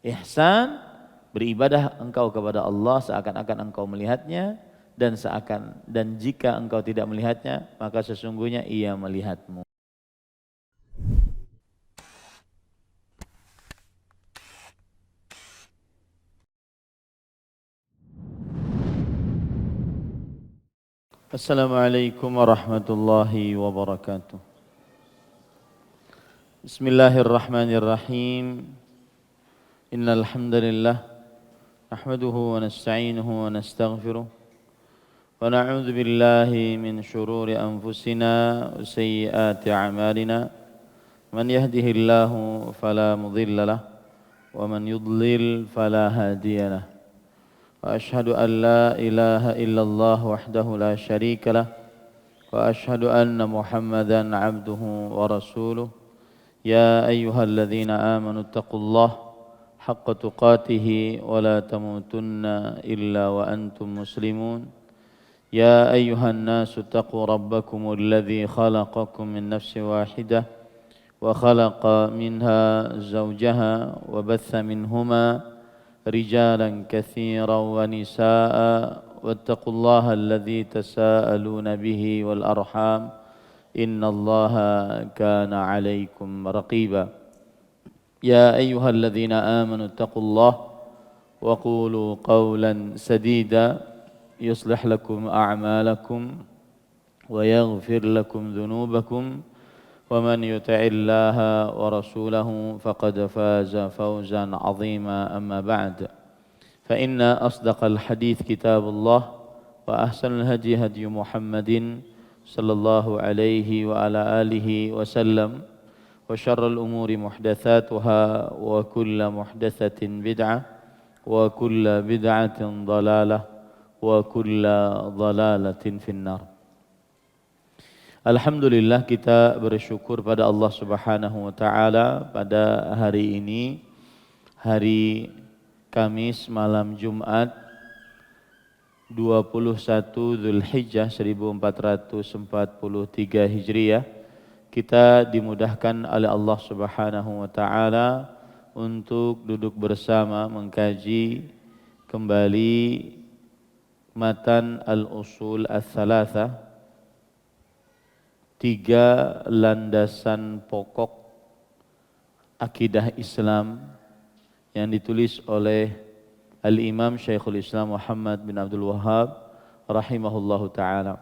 Ihsan, beribadah engkau kepada Allah seakan-akan engkau melihatnya, dan jika engkau tidak melihatnya, maka sesungguhnya Ia melihatmu. Assalamualaikum warahmatullahi wabarakatuh. Bismillahirrahmanirrahim. Innal hamdalillah nahmaduhu wa nasta'inuhu wa nastaghfiruh wa na'udzu billahi min shururi anfusina wa sayyiati a'malina. Man yahdihillahu fala mudilla lahu wa man yudlil fala hadiya lahu. وأشهد أن لا إله إلا الله وحده لا شريك له وأشهد أن محمدا عبده ورسوله يا أيها الذين آمنوا اتقوا الله حق تقاته ولا تموتن إلا وأنتم مسلمون يا أيها الناس اتقوا ربكم الذي خلقكم من نفس واحدة وخلق منها زوجها وبث منهما رجالا كثيرا ونساء واتقوا الله الذي تساءلون به والأرحام إن الله كان عليكم رقيبا يا أيها الذين آمنوا اتقوا الله وقولوا قولا سديدا يصلح لكم أعمالكم ويغفر لكم ذنوبكم ومن يطع الله ورسوله فقد فاز فوزا عظيما أما بعد فإن أصدق الحديث كتاب الله وأحسن الهدي هدي محمد صلى الله عليه وعلى آله وسلم وشر الأمور محدثاتها وكل محدثة بدعة وكل بدعة ضلالة وكل ضلالة في النار. Alhamdulillah, kita bersyukur pada Allah Subhanahu wa taala pada hari ini, hari Kamis malam Jumat 21 Zulhijjah 1443 Hijriah, kita dimudahkan oleh Allah Subhanahu wa taala untuk duduk bersama mengkaji kembali matan Al-Usul Ats-Tsalatsah, 3 landasan pokok akidah Islam yang ditulis oleh Al-Imam Syekhul Islam Muhammad bin Abdul Wahhab rahimahullahu ta'ala.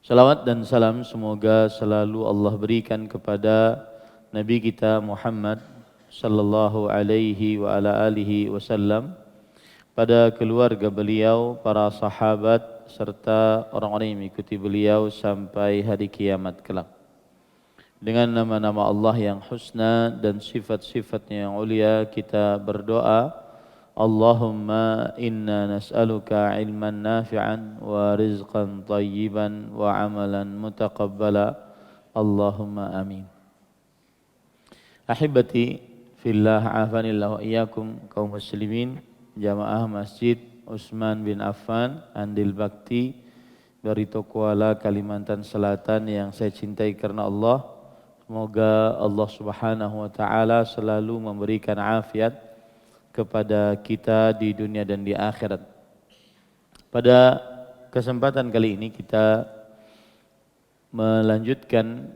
Salawat dan salam semoga selalu Allah berikan kepada Nabi kita Muhammad sallallahu alaihi wa ala alihi wasallam, pada keluarga beliau, para sahabat, serta orang-orang yang mengikuti beliau sampai hari kiamat kelak. Dengan nama-nama Allah yang husna dan sifat-sifatnya yang ulia, kita berdoa, Allahumma inna nas'aluka ilman nafi'an wa rizqan tayyiban wa amalan mutaqabbala. Allahumma amin. Ahibati fillah, afanillah wa iyyakum, kaum muslimin, jamaah Masjid Utsman bin Affan, Andil Bakti, Barito Kuala, Kalimantan Selatan yang saya cintai karena Allah. Semoga Allah Subhanahu wa taala selalu memberikan afiat kepada kita di dunia dan di akhirat. Pada kesempatan kali ini kita melanjutkan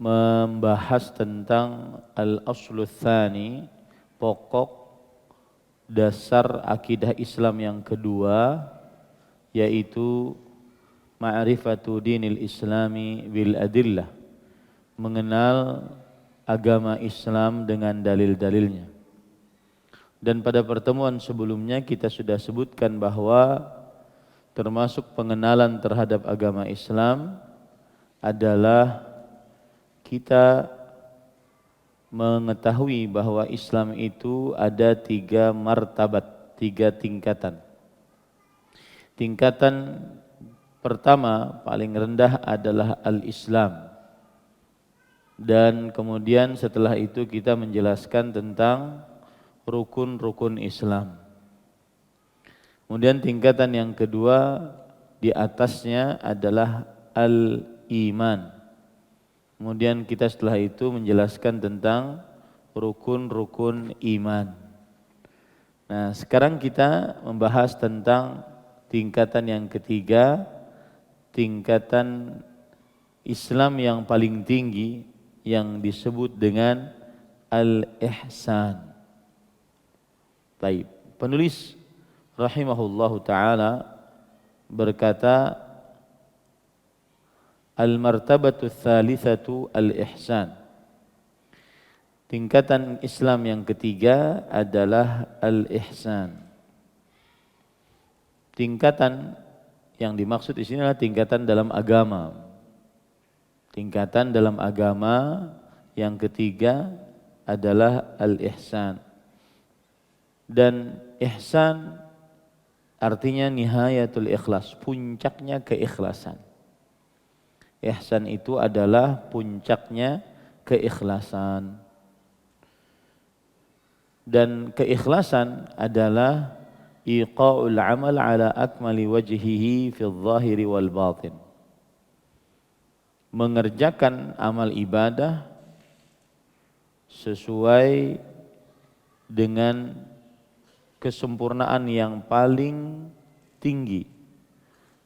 membahas tentang al-aslu tsani, pokok dasar akidah Islam yang kedua, yaitu ma'rifatu dinil islami bil adillah, mengenal agama Islam dengan dalil-dalilnya. Dan pada pertemuan sebelumnya kita sudah sebutkan bahwa termasuk pengenalan terhadap agama Islam adalah kita mengetahui bahwa Islam itu ada 3 martabat, 3 tingkatan. Tingkatan pertama paling rendah adalah al-Islam. Dan kemudian setelah itu kita menjelaskan tentang rukun-rukun Islam. Kemudian tingkatan yang kedua di atasnya adalah al-iman. Kemudian kita setelah itu menjelaskan tentang rukun-rukun iman. Nah, sekarang kita membahas tentang tingkatan yang ketiga, tingkatan Islam yang paling tinggi yang disebut dengan al-ihsan. Baik, penulis rahimahullahu taala berkata, al-martabatu tsalitsatu al-ihsan. Tingkatan Islam yang ketiga adalah al-ihsan. Tingkatan yang dimaksud di sini adalah tingkatan dalam agama. Tingkatan dalam agama yang ketiga adalah al-ihsan. Dan ihsan artinya nihayatul ikhlas, puncaknya keikhlasan. Ihsan itu adalah puncaknya keikhlasan. Dan keikhlasan adalah iqa'ul amal ala akmali wajhihi fil zahiri wal batin. Mengerjakan amal ibadah sesuai dengan kesempurnaan yang paling tinggi,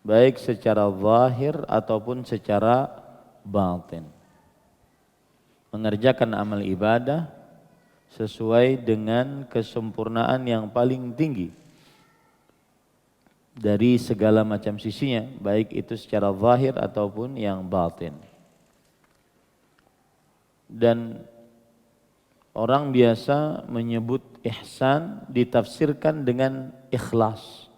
baik secara zahir ataupun secara batin. Mengerjakan amal ibadah sesuai dengan kesempurnaan yang paling tinggi dari segala macam sisinya, baik itu secara zahir ataupun yang batin. Dan orang biasa menyebut ihsan ditafsirkan dengan ikhlas.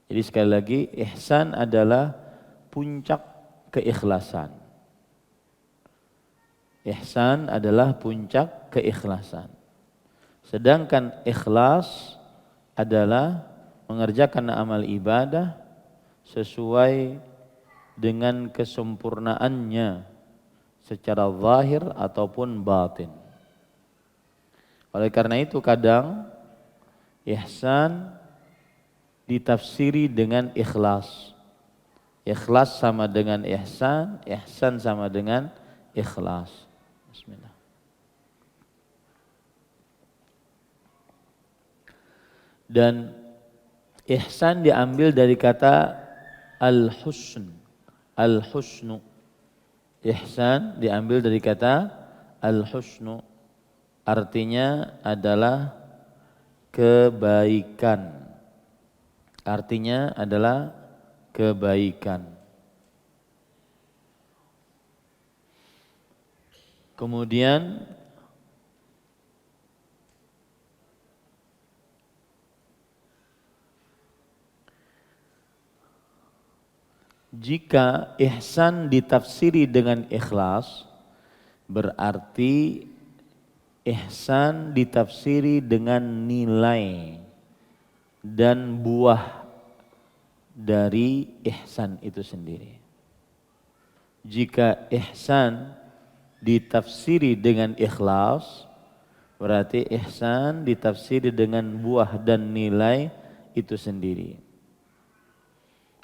Jadi sekali lagi, ihsan adalah puncak keikhlasan. Ihsan adalah puncak keikhlasan. Sedangkan ikhlas adalah mengerjakan amal ibadah sesuai dengan kesempurnaannya secara zahir ataupun batin. Oleh karena itu kadang ihsan ditafsiri dengan ikhlas. Ikhlas sama dengan ihsan, ihsan sama dengan ikhlas. Bismillah. Dan ihsan diambil dari kata al-husn. Al-husnu. Ihsan diambil dari kata al-husnu. Artinya adalah kebaikan. Artinya adalah kebaikan. Kemudian jika ihsan ditafsiri dengan ikhlas, berarti ihsan ditafsiri dengan nilai dan buah dari ihsan itu sendiri. Jika ihsan ditafsiri dengan ikhlas, berarti ihsan ditafsiri dengan buah dan nilai itu sendiri.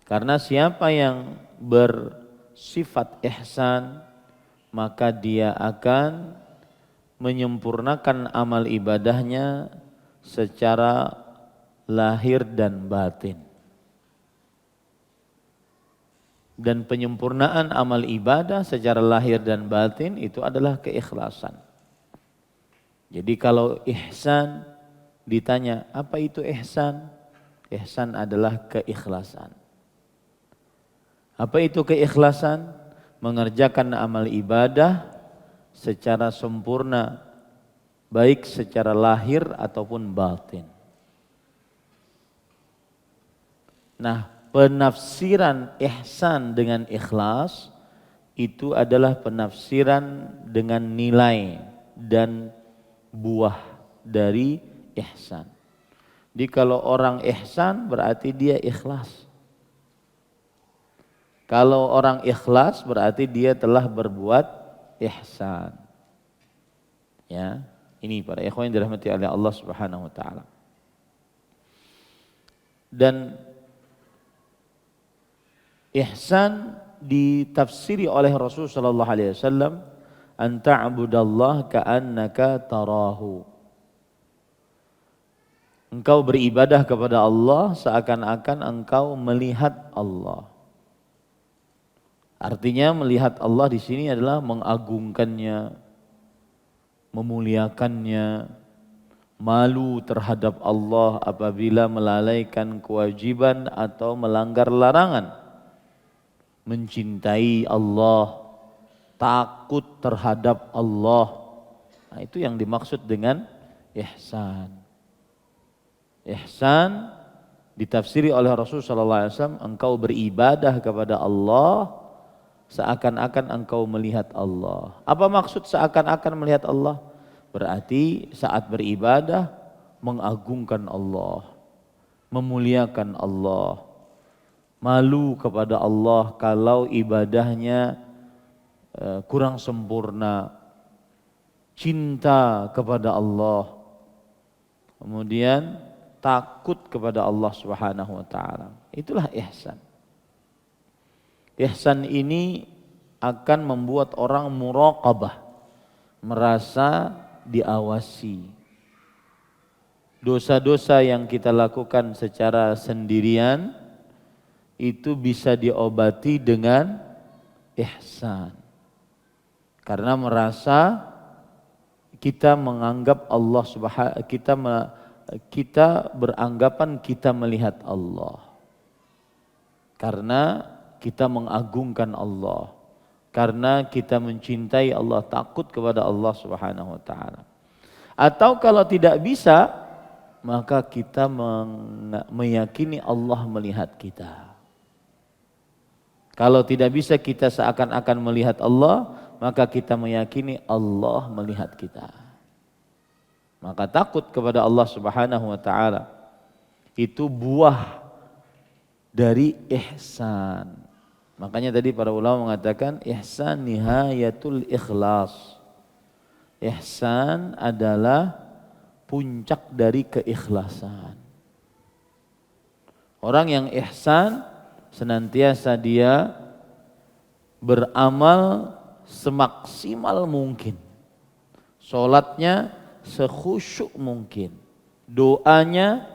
Karena siapa yang bersifat ihsan, maka dia akan menyempurnakan amal ibadahnya secara lahir dan batin. Dan penyempurnaan amal ibadah secara lahir dan batin itu adalah keikhlasan. Jadi kalau ihsan ditanya, apa itu ihsan? Ihsan adalah keikhlasan. Apa itu keikhlasan? Mengerjakan amal ibadah secara sempurna, baik secara lahir ataupun batin. Nah, penafsiran ihsan dengan ikhlas itu adalah penafsiran dengan nilai dan buah dari ihsan. Jadi kalau orang ihsan berarti dia ikhlas. Kalau orang ikhlas berarti dia telah berbuat ihsan. Ya, ini para ikhwan yang dirahmati oleh Allah Subhanahu wa taala. Dan ihsan ditafsiri oleh Rasulullah sallallahu alaihi wasallam an ta'budallah ka'annaka tarahu. Engkau beribadah kepada Allah seakan-akan engkau melihat Allah. Artinya melihat Allah di sini adalah mengagungkannya, memuliakannya, malu terhadap Allah apabila melalaikan kewajiban atau melanggar larangan, mencintai Allah, takut terhadap Allah. Nah, itu yang dimaksud dengan ihsan. Ihsan ditafsiri oleh Rasulullah SAW, engkau beribadah kepada Allah seakan-akan engkau melihat Allah. Apa maksud seakan-akan melihat Allah? Berarti saat beribadah mengagungkan Allah, memuliakan Allah, malu kepada Allah kalau ibadahnya kurang sempurna, cinta kepada Allah, kemudian takut kepada Allah Subhanahu wa taala. Itulah ihsan. Ihsan ini akan membuat orang muraqabah, merasa diawasi. Dosa-dosa yang kita lakukan secara sendirian itu bisa diobati dengan ihsan. Karena merasa kita menganggap Allah Subhanahu kita beranggapan kita melihat Allah. Karena kita mengagungkan Allah. Karena kita mencintai Allah, takut kepada Allah Subhanahu wa taala. Atau kalau tidak bisa, maka kita meyakini Allah melihat kita. Kalau tidak bisa kita seakan-akan melihat Allah, maka kita meyakini Allah melihat kita. Maka takut kepada Allah Subhanahu wa taala itu buah dari ihsan. Makanya tadi para ulama mengatakan ihsan nihayatul ikhlas. Ihsan adalah puncak dari keikhlasan. Orang yang ihsan senantiasa dia beramal semaksimal mungkin. Salatnya sekhusyuk mungkin, doanya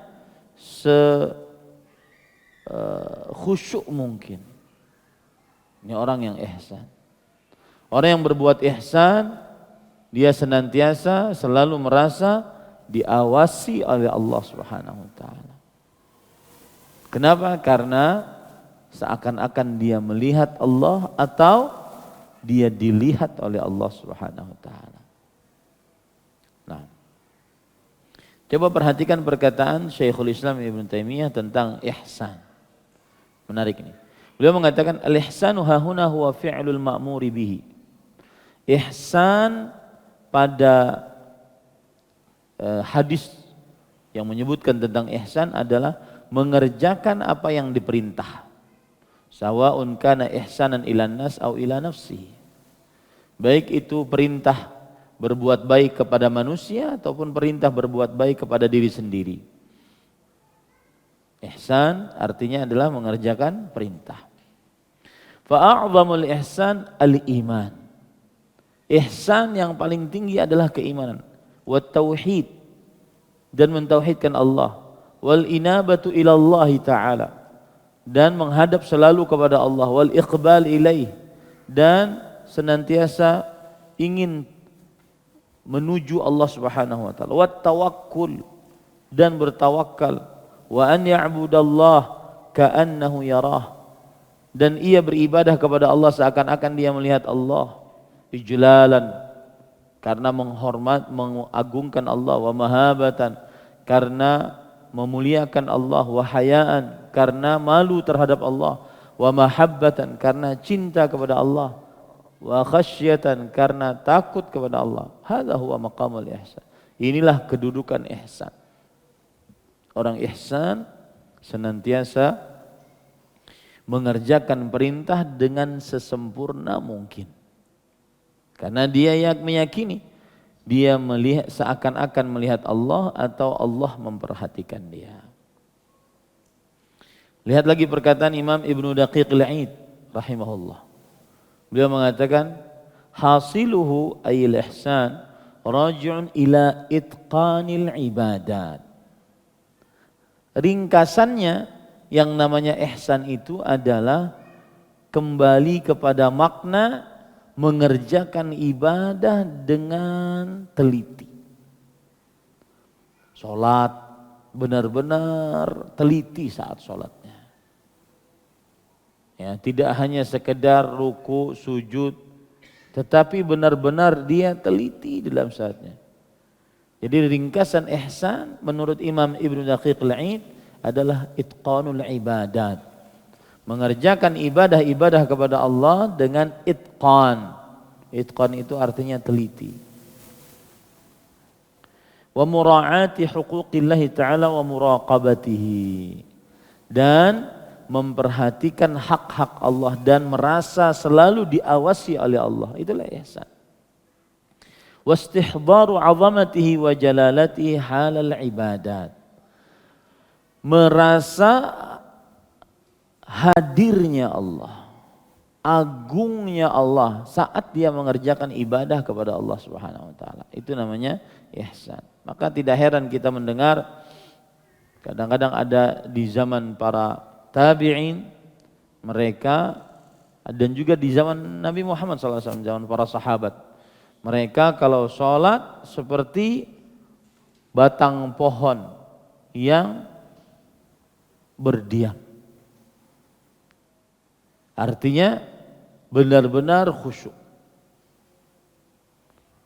sekhusyuk mungkin. Ini orang yang ihsan. Orang yang berbuat ihsan, dia senantiasa selalu merasa diawasi oleh Allah Subhanahu wa taala. Kenapa? Karena seakan-akan dia melihat Allah atau dia dilihat oleh Allah Subhanahu wa taala. Nah, coba perhatikan perkataan Syekhul Islam Ibn Taimiyah tentang ihsan. Menarik ini. Beliau mengatakan al-ihsanu hahuna huwa fi'lul ma'muri bihi. Ihsan pada hadis yang menyebutkan tentang ihsan adalah mengerjakan apa yang diperintah. Sawa'un kana ihsanan ilan nas au ila nafsi. Baik itu perintah berbuat baik kepada manusia ataupun perintah berbuat baik kepada diri sendiri. Ihsan artinya adalah mengerjakan perintah. Fa'a'zamul ihsan al-iman. Ihsan yang paling tinggi adalah keimanan. Wa tauhid, dan mentauhidkan Allah. Wal inabatu ilallahi ta'ala, dan menghadap selalu kepada Allah. Wal iqbal ilaih, dan senantiasa ingin menuju Allah Subhanahu wa taala. Wat tawakkul, dan bertawakal. Wa an ya'budallah ka'annahu yarah, dan ia beribadah kepada Allah seakan-akan dia melihat Allah. Ijlalan, karena menghormat, mengagungkan Allah. Wa mahabatan, karena memuliakan Allah. Wa hayaan, karena malu terhadap Allah. Wa mahabbatan, karena cinta kepada Allah. Wa khasyatan, karena takut kepada Allah. Hadza huwa maqamul ihsan. Inilah kedudukan ihsan. Orang ihsan senantiasa mengerjakan perintah dengan sesempurna mungkin. Karena dia meyakini dia melihat seakan-akan melihat Allah atau Allah memperhatikan dia. Lihat lagi perkataan Imam Ibnu Daqiq al-Aid rahimahullah. Beliau mengatakan hasiluhu ayil ihsan raji'un ila itqanil ibadat. Ringkasannya yang namanya ihsan itu adalah kembali kepada makna mengerjakan ibadah dengan teliti. Sholat benar-benar teliti saat sholatnya. Ya, tidak hanya sekedar ruku, sujud, tetapi benar-benar dia teliti dalam saatnya. Jadi ringkasan ihsan menurut Imam Ibnu Daqiq al-Aid adalah itqanul ibadat. Mengerjakan ibadah-ibadah kepada Allah dengan itqan. Itqan itu artinya teliti. Wa mura'ati huquqillahi ta'ala wa muraqabatihi. Dan memperhatikan hak-hak Allah dan merasa selalu diawasi oleh Allah. Itulah ihsan. Wastihdharu 'azamatihi wa jalalatihi halal ibadat. Merasa hadirnya Allah, agungnya Allah saat dia mengerjakan ibadah kepada Allah Subhanahu wa taala. Itu namanya ihsan. Maka tidak heran kita mendengar kadang-kadang ada di zaman para tabi'in mereka dan juga di zaman Nabi Muhammad SAW, zaman para sahabat. Mereka kalau sholat seperti batang pohon yang berdiam. Artinya benar-benar khusyuk.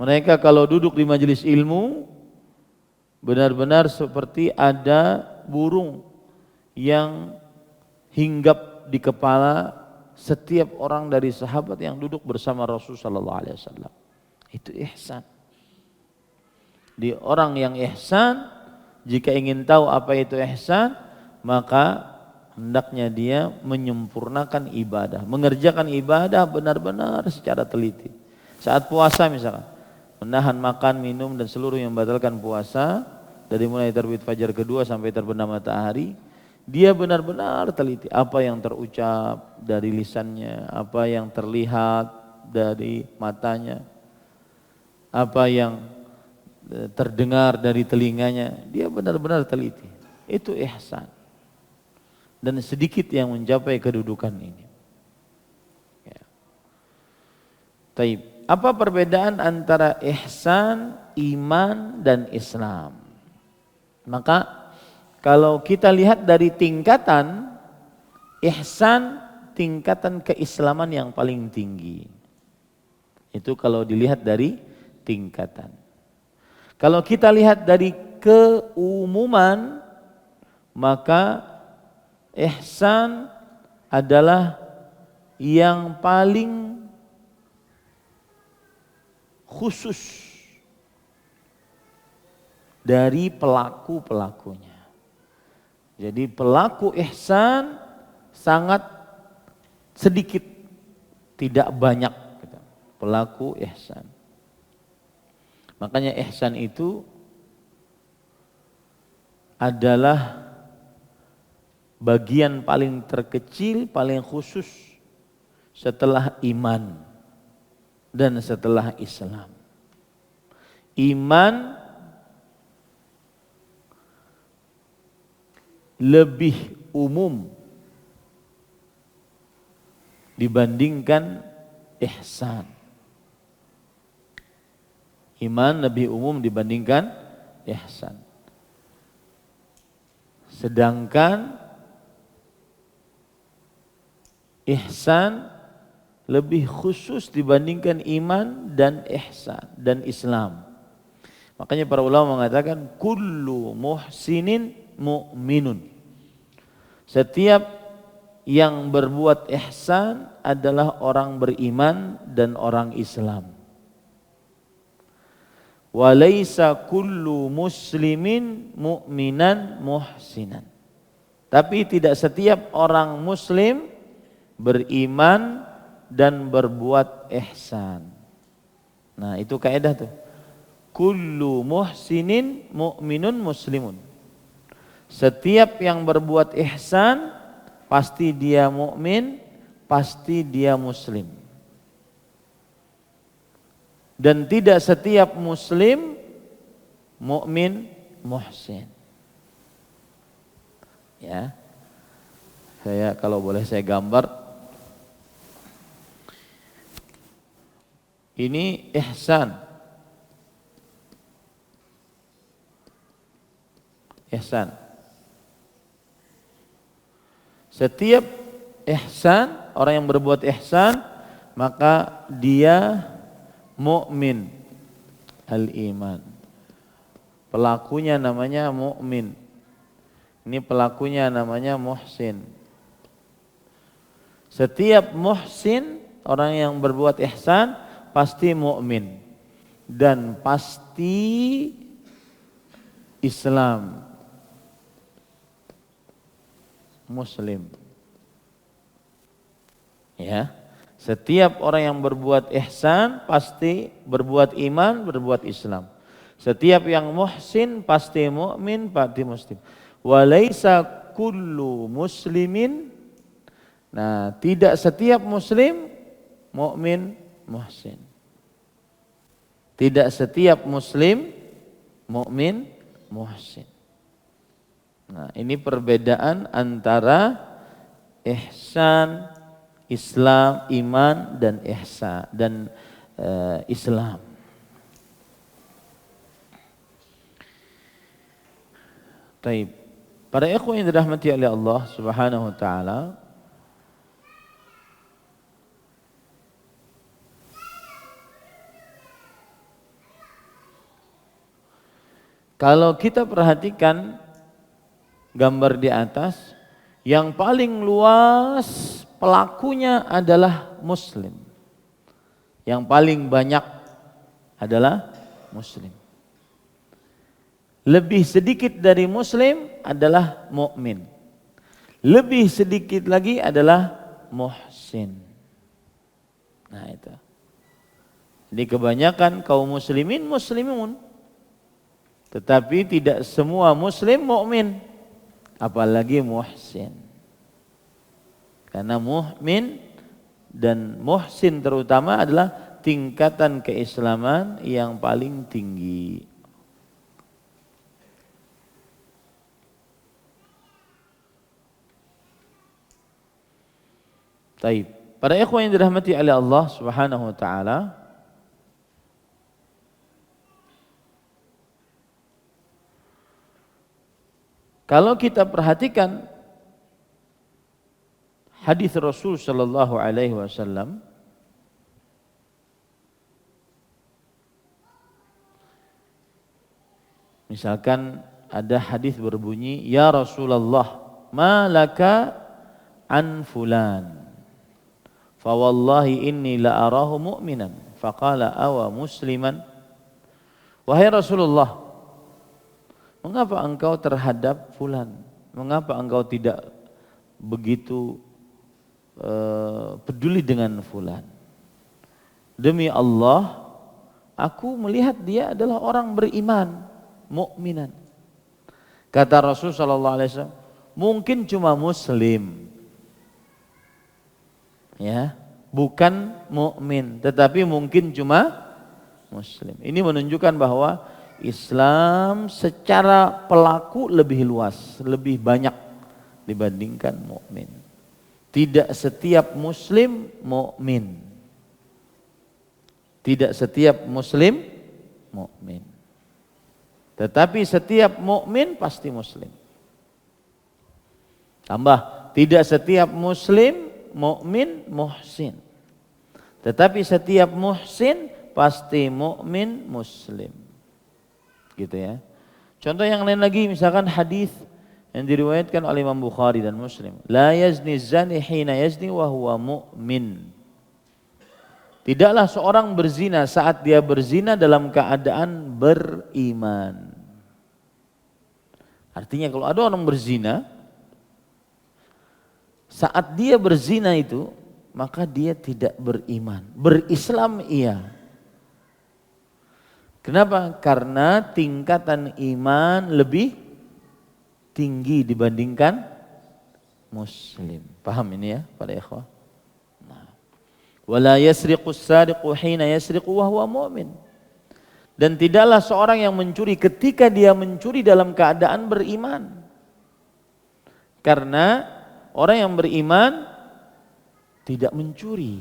Mereka kalau duduk di majelis ilmu benar-benar seperti ada burung yang hinggap di kepala setiap orang dari sahabat yang duduk bersama Rasul sallallahu alaihi wasallam. Itu ihsan. Di orang yang ihsan, jika ingin tahu apa itu ihsan, maka hendaknya dia menyempurnakan ibadah, mengerjakan ibadah benar-benar secara teliti. Saat puasa misalkan, menahan makan, minum dan seluruh yang membatalkan puasa dari mulai terbit fajar kedua sampai terbenam matahari. Dia benar-benar teliti apa yang terucap dari lisannya, apa yang terlihat dari matanya, apa yang terdengar dari telinganya. Dia benar-benar teliti. Itu ihsan. Dan sedikit yang mencapai kedudukan ini. Ya. Taib. Apa perbedaan antara ihsan, iman, dan Islam? Maka kalau kita lihat dari tingkatan, ihsan tingkatan keislaman yang paling tinggi. Itu kalau dilihat dari tingkatan. Kalau kita lihat dari keumuman, maka ihsan adalah yang paling khusus dari pelaku-pelakunya. Jadi pelaku ihsan sangat sedikit, tidak banyak pelaku ihsan. Makanya ihsan itu adalah bagian paling terkecil, paling khusus setelah iman dan setelah Islam. Iman lebih umum dibandingkan ihsan. Iman lebih umum dibandingkan ihsan. Sedangkan ihsan lebih khusus dibandingkan iman dan ihsan dan Islam. Makanya para ulama mengatakan kullu muhsinin mu'minun. Setiap yang berbuat ihsan adalah orang beriman dan orang Islam. Walaysa kullu muslimin mu'minan muhsinan. Tapi tidak setiap orang muslim beriman dan berbuat ihsan. Nah, itu kaidah tuh. Kullu muhsinin mu'minun muslimun. Setiap yang berbuat ihsan pasti dia mukmin, pasti dia muslim. Dan tidak setiap muslim mukmin muhsin. Ya. Kalau boleh saya gambar. Ini ihsan. Ihsan. Setiap ihsan, orang yang berbuat ihsan, maka dia mukmin al-iman. Pelakunya namanya mukmin. Ini pelakunya namanya muhsin. Setiap muhsin, orang yang berbuat ihsan pasti mukmin dan pasti Islam, muslim. Ya. Setiap orang yang berbuat ihsan pasti berbuat iman, berbuat Islam. Setiap yang muhsin pasti mukmin, pasti muslim. Walaisa kullu muslimin. Nah, tidak setiap muslim mukmin muhsin. Tidak setiap muslim mukmin muhsin. Nah, ini perbedaan antara ihsan, Islam, iman dan ihsan dan Islam. Baik. Para ikhwan yang dirahmati oleh Allah Subhanahu wa taala, kalau kita perhatikan gambar di atas, yang paling luas pelakunya adalah muslim. Yang paling banyak adalah muslim. Lebih sedikit dari muslim adalah mukmin. Lebih sedikit lagi adalah muhsin. Nah itu. Jadi kebanyakan kaum muslimin muslimun. Tetapi tidak semua muslim mukmin, apalagi muhsin. Karena mukmin dan muhsin terutama adalah tingkatan keislaman yang paling tinggi. Taib. Para ikhwan yang dirahmati oleh Allah Subhanahu wa taala, kalau kita perhatikan hadis Rasul sallallahu alaihi wasallam, misalkan ada hadis berbunyi, ya Rasulullah, ma laka an fulan, fa wallahi inni la arahu mu'minan, faqala awa musliman. Wahai Rasulullah, mengapa engkau terhadap fulan? Mengapa engkau tidak begitu peduli dengan fulan? Demi Allah, aku melihat dia adalah orang beriman, mukminan. Kata Rasul sallallahu alaihi wasallam, mungkin cuma muslim. Ya, bukan mukmin, tetapi mungkin cuma muslim. Ini menunjukkan bahwa Islam secara pelaku lebih luas, lebih banyak dibandingkan mukmin. Tidak setiap muslim mukmin. Tidak setiap muslim mukmin. Tetapi setiap mukmin pasti muslim. Tambah, tidak setiap muslim mukmin muhsin. Tetapi setiap muhsin pasti mukmin muslim. Gitu ya. Contoh yang lain lagi, misalkan hadis yang diriwayatkan oleh Imam Bukhari dan Muslim, la yazni zani hina yazni wa huwa mu'min. Tidaklah seorang berzina saat dia berzina dalam keadaan beriman. Artinya kalau ada orang berzina, saat dia berzina itu, maka dia tidak beriman. Berislam iya. Kenapa? Karena tingkatan iman lebih tinggi dibandingkan muslim. Paham ini ya para ikhwah? Nah. Wala yasriqus sariqu hina yasriqu wa huwa mu'min. Dan tidaklah seorang yang mencuri ketika dia mencuri dalam keadaan beriman. Karena orang yang beriman tidak mencuri.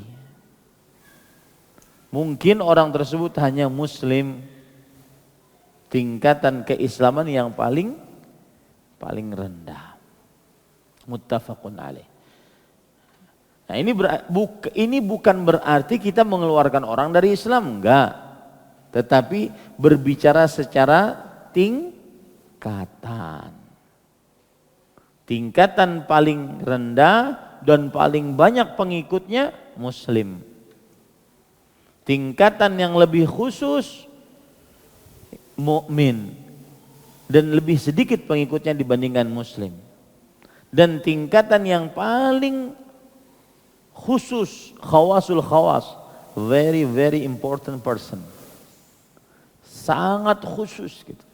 Mungkin orang tersebut hanya muslim, tingkatan keislaman yang paling rendah. Muttafaqun alaih. Nah, ini bukan berarti kita mengeluarkan orang dari Islam, enggak. Tetapi berbicara secara tingkatan. Tingkatan paling rendah dan paling banyak pengikutnya muslim. Tingkatan yang lebih khusus mukmin dan lebih sedikit pengikutnya dibandingkan muslim. Dan tingkatan yang paling khusus, khawasul khawas, very very important person, sangat khusus gitu.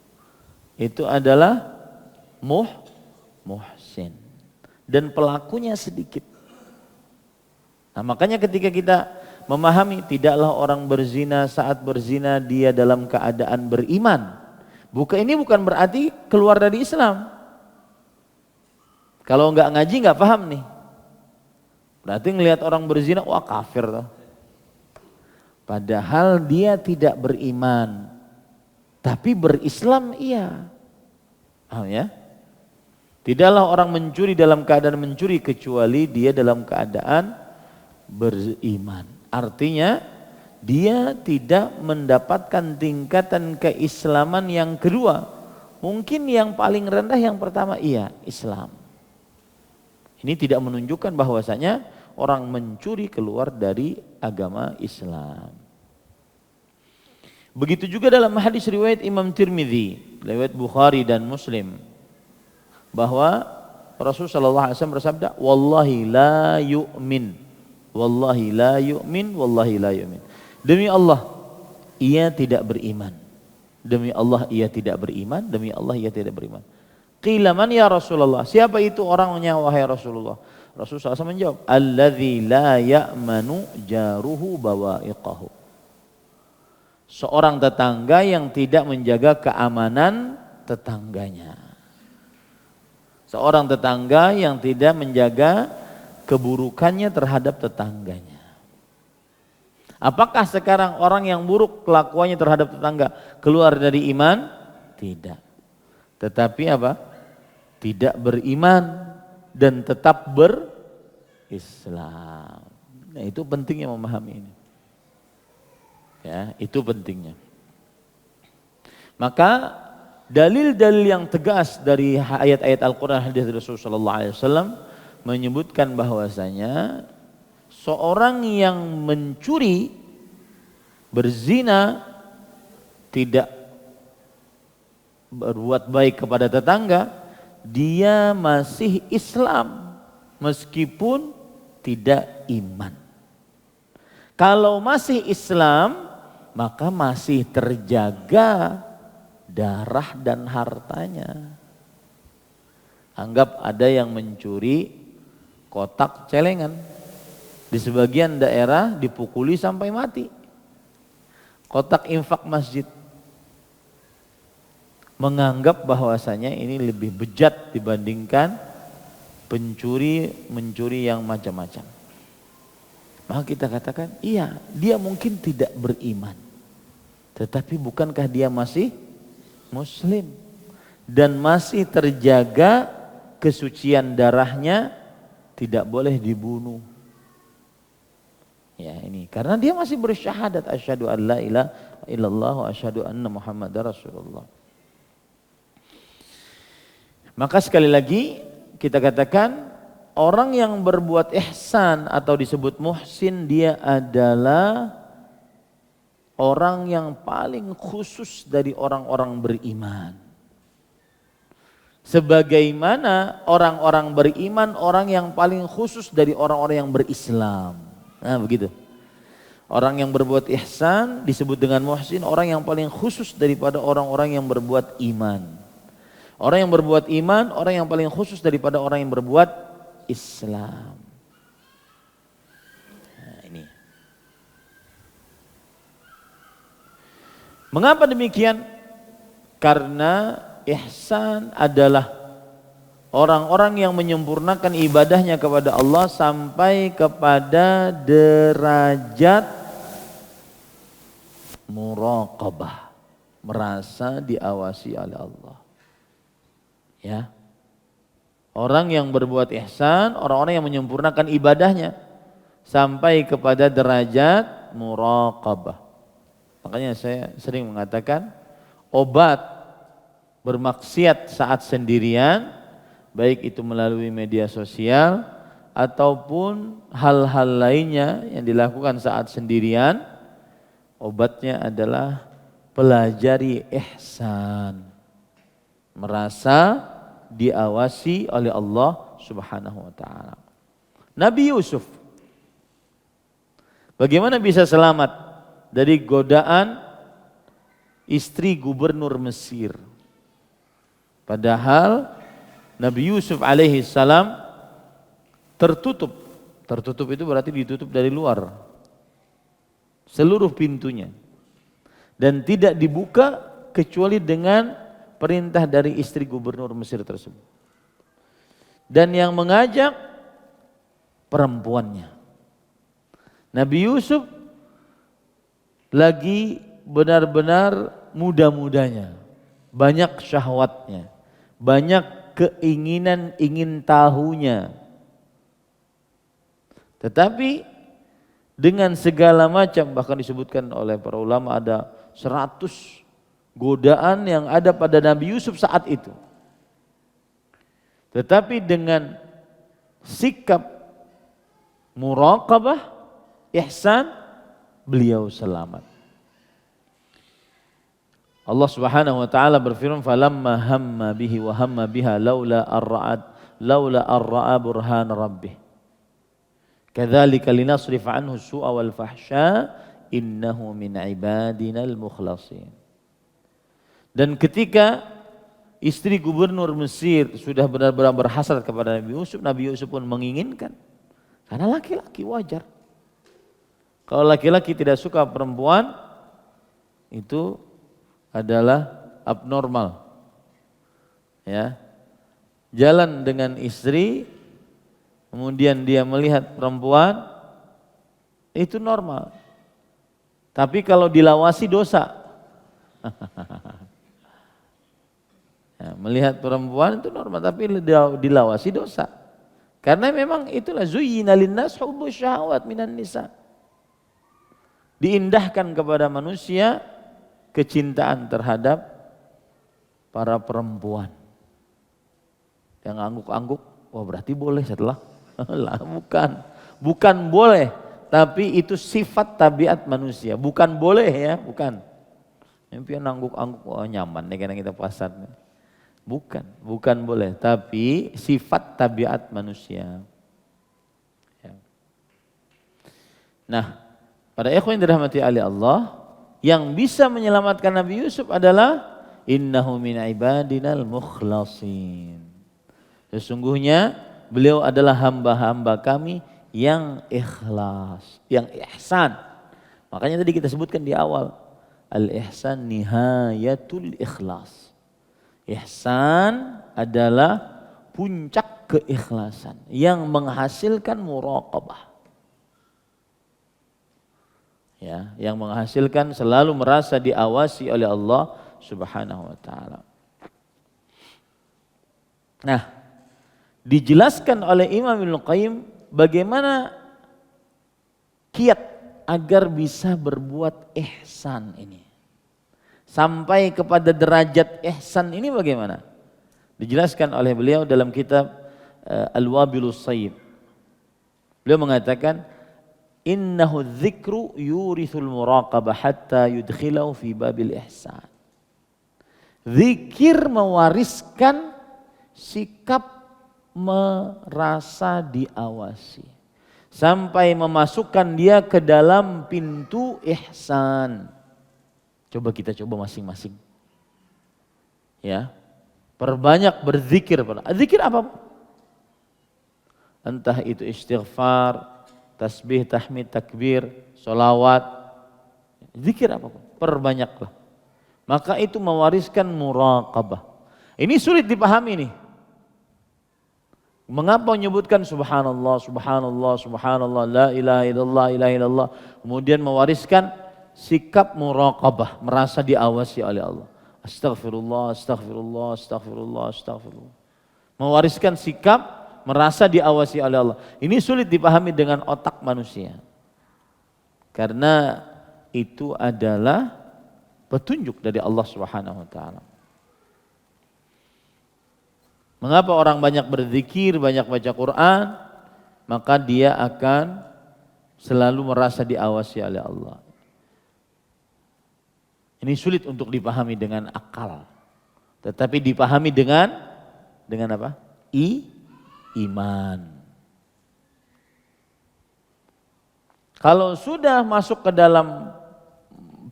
Itu adalah muhsin dan pelakunya sedikit. Nah, makanya ketika kita memahami tidaklah orang berzina saat berzina dia dalam keadaan beriman. Ini bukan berarti keluar dari Islam. Kalau enggak ngaji enggak paham nih. Berarti ngelihat orang berzina, wah kafir tuh. Padahal dia tidak beriman. Tapi berislam iya. Paham ya? Tidaklah orang mencuri dalam keadaan mencuri kecuali dia dalam keadaan beriman. Artinya dia tidak mendapatkan tingkatan keislaman yang kedua. Mungkin yang paling rendah yang pertama iya Islam. Ini tidak menunjukkan bahwasanya orang mencuri keluar dari agama Islam. Begitu juga dalam hadis riwayat Imam Tirmidzi, riwayat Bukhari dan Muslim, bahwa Rasulullah sallallahu alaihi wasallam bersabda, "Wallahi la yu'min." Wallahi la yu'min, wallahi la yu'min. Demi Allah, ia tidak beriman. Demi Allah, ia tidak beriman. Demi Allah, ia tidak beriman. Qila man ya Rasulullah? Siapa itu orangnya wahai Rasulullah? Rasulullah SAW menjawab, alladzi la ya'manu jaruhu bawa'iqahu. Seorang tetangga yang tidak menjaga keamanan tetangganya. Seorang tetangga yang tidak menjaga keburukannya terhadap tetangganya. Apakah sekarang orang yang buruk kelakuannya terhadap tetangga keluar dari iman? Tidak. Tetapi apa? Tidak beriman dan tetap berislam. Nah, itu pentingnya memahami ini. Ya, itu pentingnya. Maka dalil-dalil yang tegas dari ayat-ayat Al-Quran, hadis Rasulullah SAW menyebutkan bahwasanya seorang yang mencuri, berzina, tidak berbuat baik kepada tetangga, dia masih Islam meskipun tidak iman. Kalau masih Islam, maka masih terjaga darah dan hartanya. Anggap ada yang mencuri kotak celengan. Di sebagian daerah dipukuli sampai mati. Kotak infak masjid. Menganggap bahwasanya ini lebih bejat dibandingkan mencuri yang macam-macam. Maka kita katakan, iya, dia mungkin tidak beriman. Tetapi bukankah dia masih muslim? Dan masih terjaga kesucian darahnya, tidak boleh dibunuh. Ya ini, karena dia masih bersyahadat asyhadu an la ilaha illallah wa asyhadu anna Muhammadar Rasulullah. Maka sekali lagi kita katakan orang yang berbuat ihsan atau disebut muhsin, dia adalah orang yang paling khusus dari orang-orang beriman. Sebagaimana orang-orang beriman, orang yang paling khusus dari orang-orang yang berislam. Nah begitu. Orang yang berbuat ihsan disebut dengan muhsin, orang yang paling khusus daripada orang-orang yang berbuat iman. Orang yang berbuat iman, orang yang paling khusus daripada orang yang berbuat Islam. Nah, ini. Mengapa demikian? Karena ihsan adalah orang-orang yang menyempurnakan ibadahnya kepada Allah sampai kepada derajat muraqabah, merasa diawasi oleh Allah. Ya. Orang yang berbuat ihsan, orang-orang yang menyempurnakan ibadahnya sampai kepada derajat muraqabah. Makanya saya sering mengatakan obat bermaksiat saat sendirian, baik itu melalui media sosial ataupun hal-hal lainnya yang dilakukan saat sendirian, obatnya adalah pelajari ihsan, merasa diawasi oleh Allah Subhanahu wa taala. Nabi Yusuf bagaimana bisa selamat dari godaan istri gubernur Mesir? Padahal Nabi Yusuf alaihi salam tertutup. Tertutup itu berarti ditutup dari luar. Seluruh pintunya. Dan tidak dibuka kecuali dengan perintah dari istri gubernur Mesir tersebut. Dan yang mengajak perempuannya. Nabi Yusuf lagi benar-benar muda-mudanya, banyak syahwatnya, banyak keinginan ingin tahunya. Tetapi dengan segala macam, bahkan disebutkan oleh para ulama ada 100 godaan yang ada pada Nabi Yusuf saat itu. Tetapi dengan sikap muraqabah, ihsan, beliau selamat. Allah Subhanahu wa taala berfirman, "Falamma hamma bihi wa hamma biha laula ar-ra'a burhan rabbih. Kadzalika linasrif anhu as-su'a wal fahsya innahu min ibadinal mukhlasin." Dan ketika istri gubernur Mesir sudah benar-benar berhasrat kepada Nabi Yusuf pun menginginkan. Karena laki-laki wajar. Kalau laki-laki tidak suka perempuan, itu adalah abnormal. Ya. Jalan dengan istri, kemudian dia melihat perempuan, itu normal. Tapi kalau dilawasi dosa. Ya, melihat perempuan itu normal, tapi dilawasi dosa. Karena memang itulah zuyyina linnas hubbus syahawat minan nisa. Diindahkan kepada manusia kecintaan terhadap para perempuan. Yang angguk-angguk, wah berarti boleh setelah. Bukan boleh, tapi itu sifat tabiat manusia. Bukan boleh ya, bukan. Impian angguk-angguk, wah nyaman nih karena kita pasar. Bukan boleh, tapi sifat tabiat manusia. Ya. Nah, pada ikhwan yang dirahmati oleh Allah, yang bisa menyelamatkan Nabi Yusuf adalah innahu min ibadinal mukhlasin. Sesungguhnya beliau adalah hamba-hamba kami yang ikhlas, yang ihsan. Makanya tadi kita sebutkan di awal, al-ihsan nihayatul ikhlas. Ihsan adalah puncak keikhlasan yang menghasilkan muraqabah. Ya, yang menghasilkan selalu merasa diawasi oleh Allah Subhanahu wa taala. Nah, dijelaskan oleh Imam Ibnu Qayyim bagaimana kiat agar bisa berbuat ihsan ini. Sampai kepada derajat ihsan ini bagaimana? Dijelaskan oleh beliau dalam kitab Al-Wabilus Sayyib. Beliau mengatakan, innahu dzikru yurithul muraqabah hatta yudkhilahu fi babil ihsan. Zikir mewariskan sikap merasa diawasi sampai memasukkan dia ke dalam pintu ihsan. Coba kita coba masing-masing. Ya. Perbanyak berzikir. Zikir apa? Entah itu istighfar, tasbih, tahmid, takbir, sholawat, zikir apapun, perbanyaklah. Maka itu mewariskan muraqabah. Ini sulit dipahami nih. Mengapa menyebutkan subhanallah, subhanallah, subhanallah, la ilaha illallah, ilaha illallah. Kemudian mewariskan sikap muraqabah, merasa diawasi oleh Allah. Astaghfirullah, astaghfirullah, astaghfirullah, astaghfirullah. Mewariskan sikap merasa diawasi oleh Allah. Ini sulit dipahami dengan otak manusia. Karena itu adalah petunjuk dari Allah Subhanahu wa taala. Mengapa orang banyak berzikir, banyak baca Quran, maka dia akan selalu merasa diawasi oleh Allah. Ini sulit untuk dipahami dengan akal. Tetapi dipahami dengan apa? Iman. Kalau sudah masuk ke dalam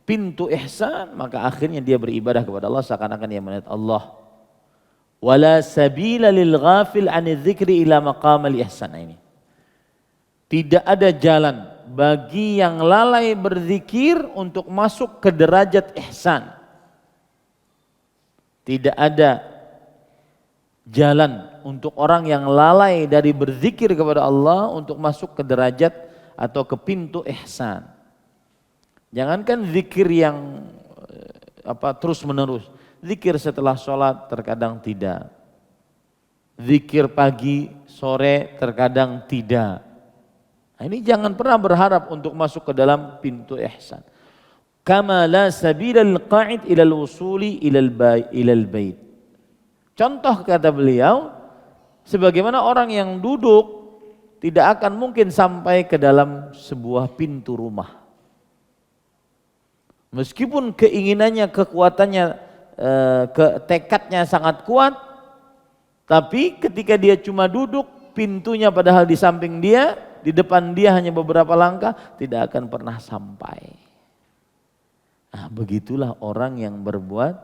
pintu ihsan, maka akhirnya dia beribadah kepada Allah seakan-akan dia melihat Allah. Wala sabila lil ghafil 'anil dzikri ila maqamil ihsan ini. Tidak ada jalan bagi yang lalai berzikir untuk masuk ke derajat ihsan. Tidak ada jalan untuk orang yang lalai dari berzikir kepada Allah untuk masuk ke derajat atau ke pintu ihsan. Jangankan zikir yang terus menerus. Zikir setelah sholat terkadang tidak. Zikir pagi, sore terkadang tidak. Nah, ini jangan pernah berharap untuk masuk ke dalam pintu ihsan. Kama la sabila lil qa'id ila al-wusuli ila al-bait. Contoh kata beliau, sebagaimana orang yang duduk tidak akan mungkin sampai ke dalam sebuah pintu rumah. Meskipun keinginannya, kekuatannya, tekadnya sangat kuat, tapi ketika dia cuma duduk, pintunya padahal di samping dia, di depan dia hanya beberapa langkah, tidak akan pernah sampai. Nah, begitulah orang yang berbuat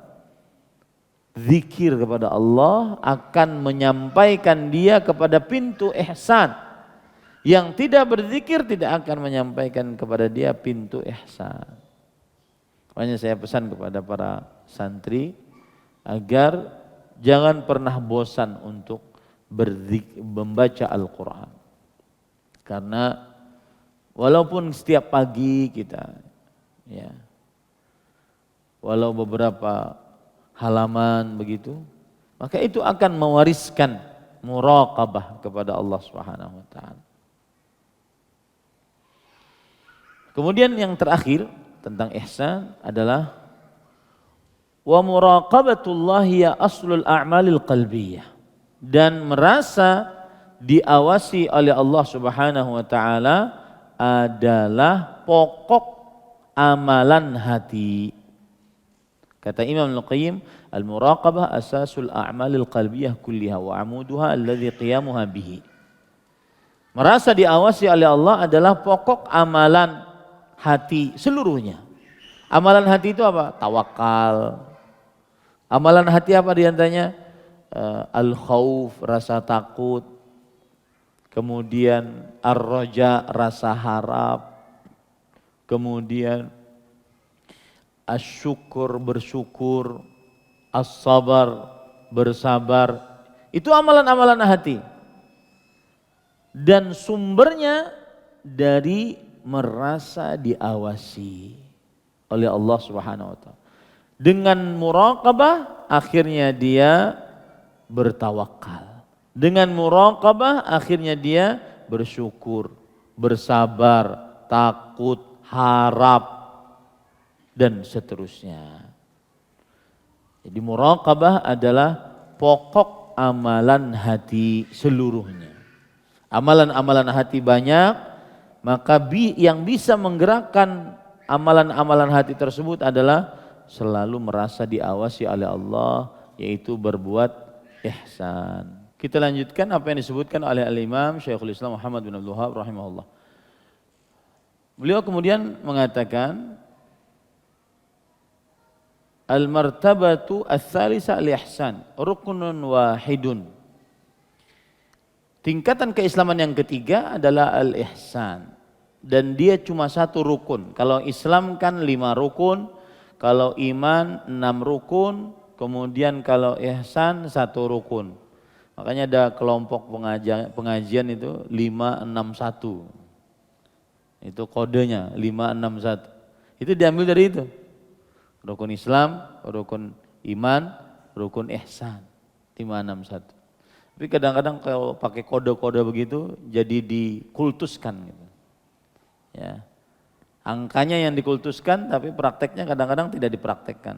zikir kepada Allah akan menyampaikan dia kepada pintu ihsan. Yang tidak berzikir tidak akan menyampaikan kepada dia pintu ihsan. Makanya saya pesan kepada para santri agar jangan pernah bosan untuk membaca Al-Quran. Karena walaupun setiap pagi kita, ya, walau beberapa halaman begitu, maka itu akan mewariskan muraqabah kepada Allah Subhanahu wa taala. Kemudian yang terakhir tentang ihsan adalah wa muraqabatullah ya aslul a'malil qalbiyah, dan merasa diawasi oleh Allah Subhanahu wa taala adalah pokok amalan hati. Kata Imam Al-Qayyim, al-muraqabah asasul a'malil qalbiyah kulliha wa amuduha alladhi qiyamuha bihi. Merasa diawasi oleh Allah adalah pokok amalan hati seluruhnya. Amalan hati itu apa? Tawakal. Amalan hati apa diantaranya? Al-khauf, rasa takut. Kemudian ar-raja, rasa harap. Kemudian asyukur, bersyukur. As-sabar, bersabar. Itu amalan-amalan hati. Dan sumbernya dari merasa diawasi oleh Allah Subhanahu wa taala. Dengan muraqabah akhirnya dia bertawakal. Dengan muraqabah akhirnya dia bersyukur, bersabar, takut, harap dan seterusnya. Jadi muraqabah adalah pokok amalan hati seluruhnya. Amalan-amalan hati banyak, maka yang bisa menggerakkan amalan-amalan hati tersebut adalah selalu merasa diawasi oleh Allah, yaitu berbuat ihsan. Kita lanjutkan apa yang disebutkan oleh Al-Imam Syekhul Islam Muhammad bin Abdul Wahhab rahimahullah. Beliau kemudian mengatakan al-martabatu ats-tsalisah al-ihsan ruknun wahidun. Tingkatan keislaman yang ketiga adalah al-ihsan. Dan dia cuma satu rukun. Kalau Islam kan 5 rukun, kalau iman 6 rukun, kemudian kalau ihsan 1 rukun. Makanya ada kelompok pengajian itu 561. Itu kodenya 561. Itu diambil dari itu. Rukun Islam, rukun iman, rukun ihsan. 561. Tapi kadang-kadang kalau pakai kode-kode begitu jadi dikultuskan gitu. Ya. Angkanya yang dikultuskan tapi prakteknya kadang-kadang tidak dipraktekkan.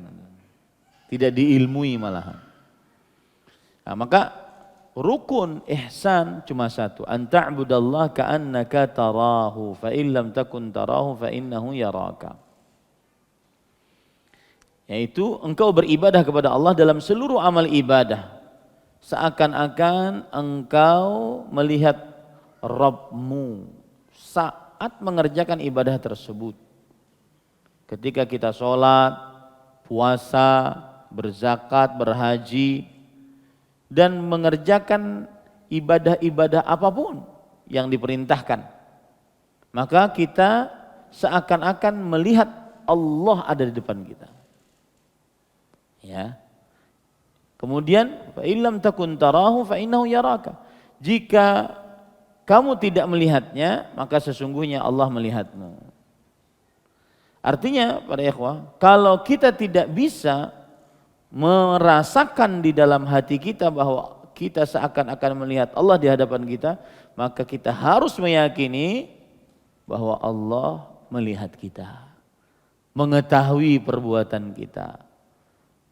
Tidak diilmui malahan. Nah, maka rukun ihsan cuma 1. An ta'budallaha ka'annaka tarahu fa in lam takun tarahu fa innahu yaraka. Yaitu engkau beribadah kepada Allah dalam seluruh amal ibadah seakan-akan engkau melihat Rabbmu saat mengerjakan ibadah tersebut. Ketika kita sholat, puasa, berzakat, berhaji, dan mengerjakan ibadah-ibadah apapun yang diperintahkan, maka kita seakan-akan melihat Allah ada di depan kita. Ya. Kemudian fa illam takun tarahu fa innahu yaraka. Jika kamu tidak melihatnya, maka sesungguhnya Allah melihatmu. Artinya para ikhwah, kalau kita tidak bisa merasakan di dalam hati kita bahwa kita seakan-akan melihat Allah di hadapan kita, maka kita harus meyakini bahwa Allah melihat kita, mengetahui perbuatan kita,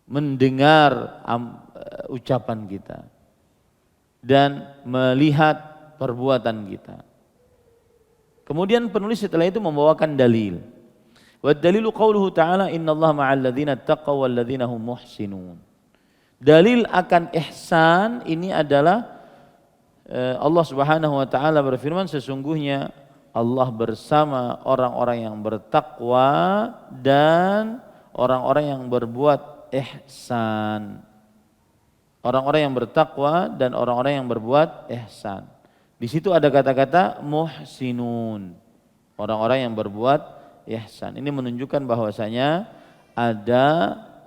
mendengar ucapan kita, dan melihat perbuatan kita. Kemudian penulis setelah itu membawakan dalil. Wa dalilu qauluhu ta'ala innallaha ma'al ladzina taqaw wal ladzina hum muhsinun. Dalil akan ihsan ini adalah Allah Subhanahu wa taala berfirman, sesungguhnya Allah bersama orang-orang yang bertakwa dan orang-orang yang berbuat ihsan. Orang-orang yang bertakwa dan orang-orang yang berbuat ihsan. Di situ ada kata-kata muhsinun. Orang-orang yang berbuat ihsan. Ini menunjukkan bahwasanya ada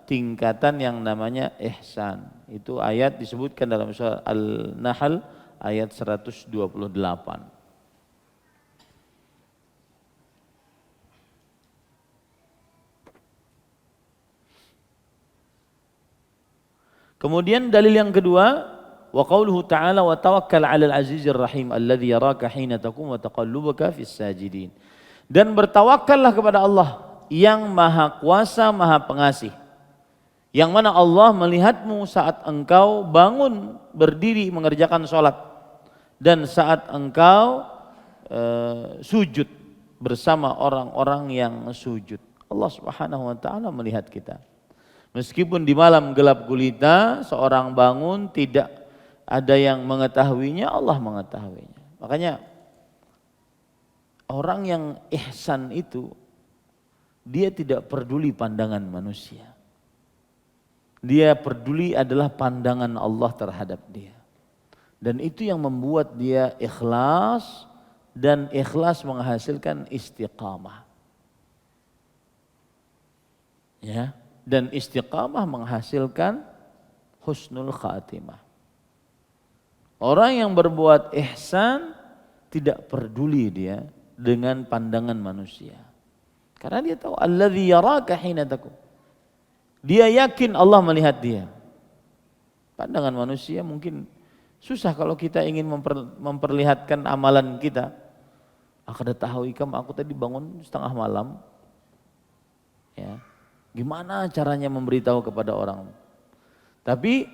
tingkatan yang namanya ihsan. Itu ayat disebutkan dalam surah Al-Nahl ayat 128. Kemudian dalil yang kedua, wa qauluhu ta'ala wa tawakkal 'alal 'azizir rahim alladzi yaraka hina taqum wa taqallubaka fis sajidin. Dan bertawakkallah kepada Allah yang Maha Kuasa, Maha Pengasih. Yang mana Allah melihatmu saat engkau bangun berdiri mengerjakan sholat dan saat engkau sujud bersama orang-orang yang sujud. Allah Subhanahu wa taala melihat kita. Meskipun di malam gelap gulita seorang bangun tidak ada yang mengetahuinya, Allah mengetahuinya. Makanya orang yang ihsan itu dia tidak peduli pandangan manusia. Dia peduli adalah pandangan Allah terhadap dia. Dan itu yang membuat dia ikhlas, dan ikhlas menghasilkan istiqamah. Ya. Dan istiqamah menghasilkan husnul khatimah. Orang yang berbuat ihsan tidak peduli dia dengan pandangan manusia. Karena dia tahu alladzi yaraka hina taqum. Dia yakin Allah melihat dia. Pandangan manusia mungkin susah kalau kita ingin memperlihatkan amalan kita. Akada tahu ikam aku tadi bangun setengah malam. Ya. Gimana caranya memberitahu kepada orang? Tapi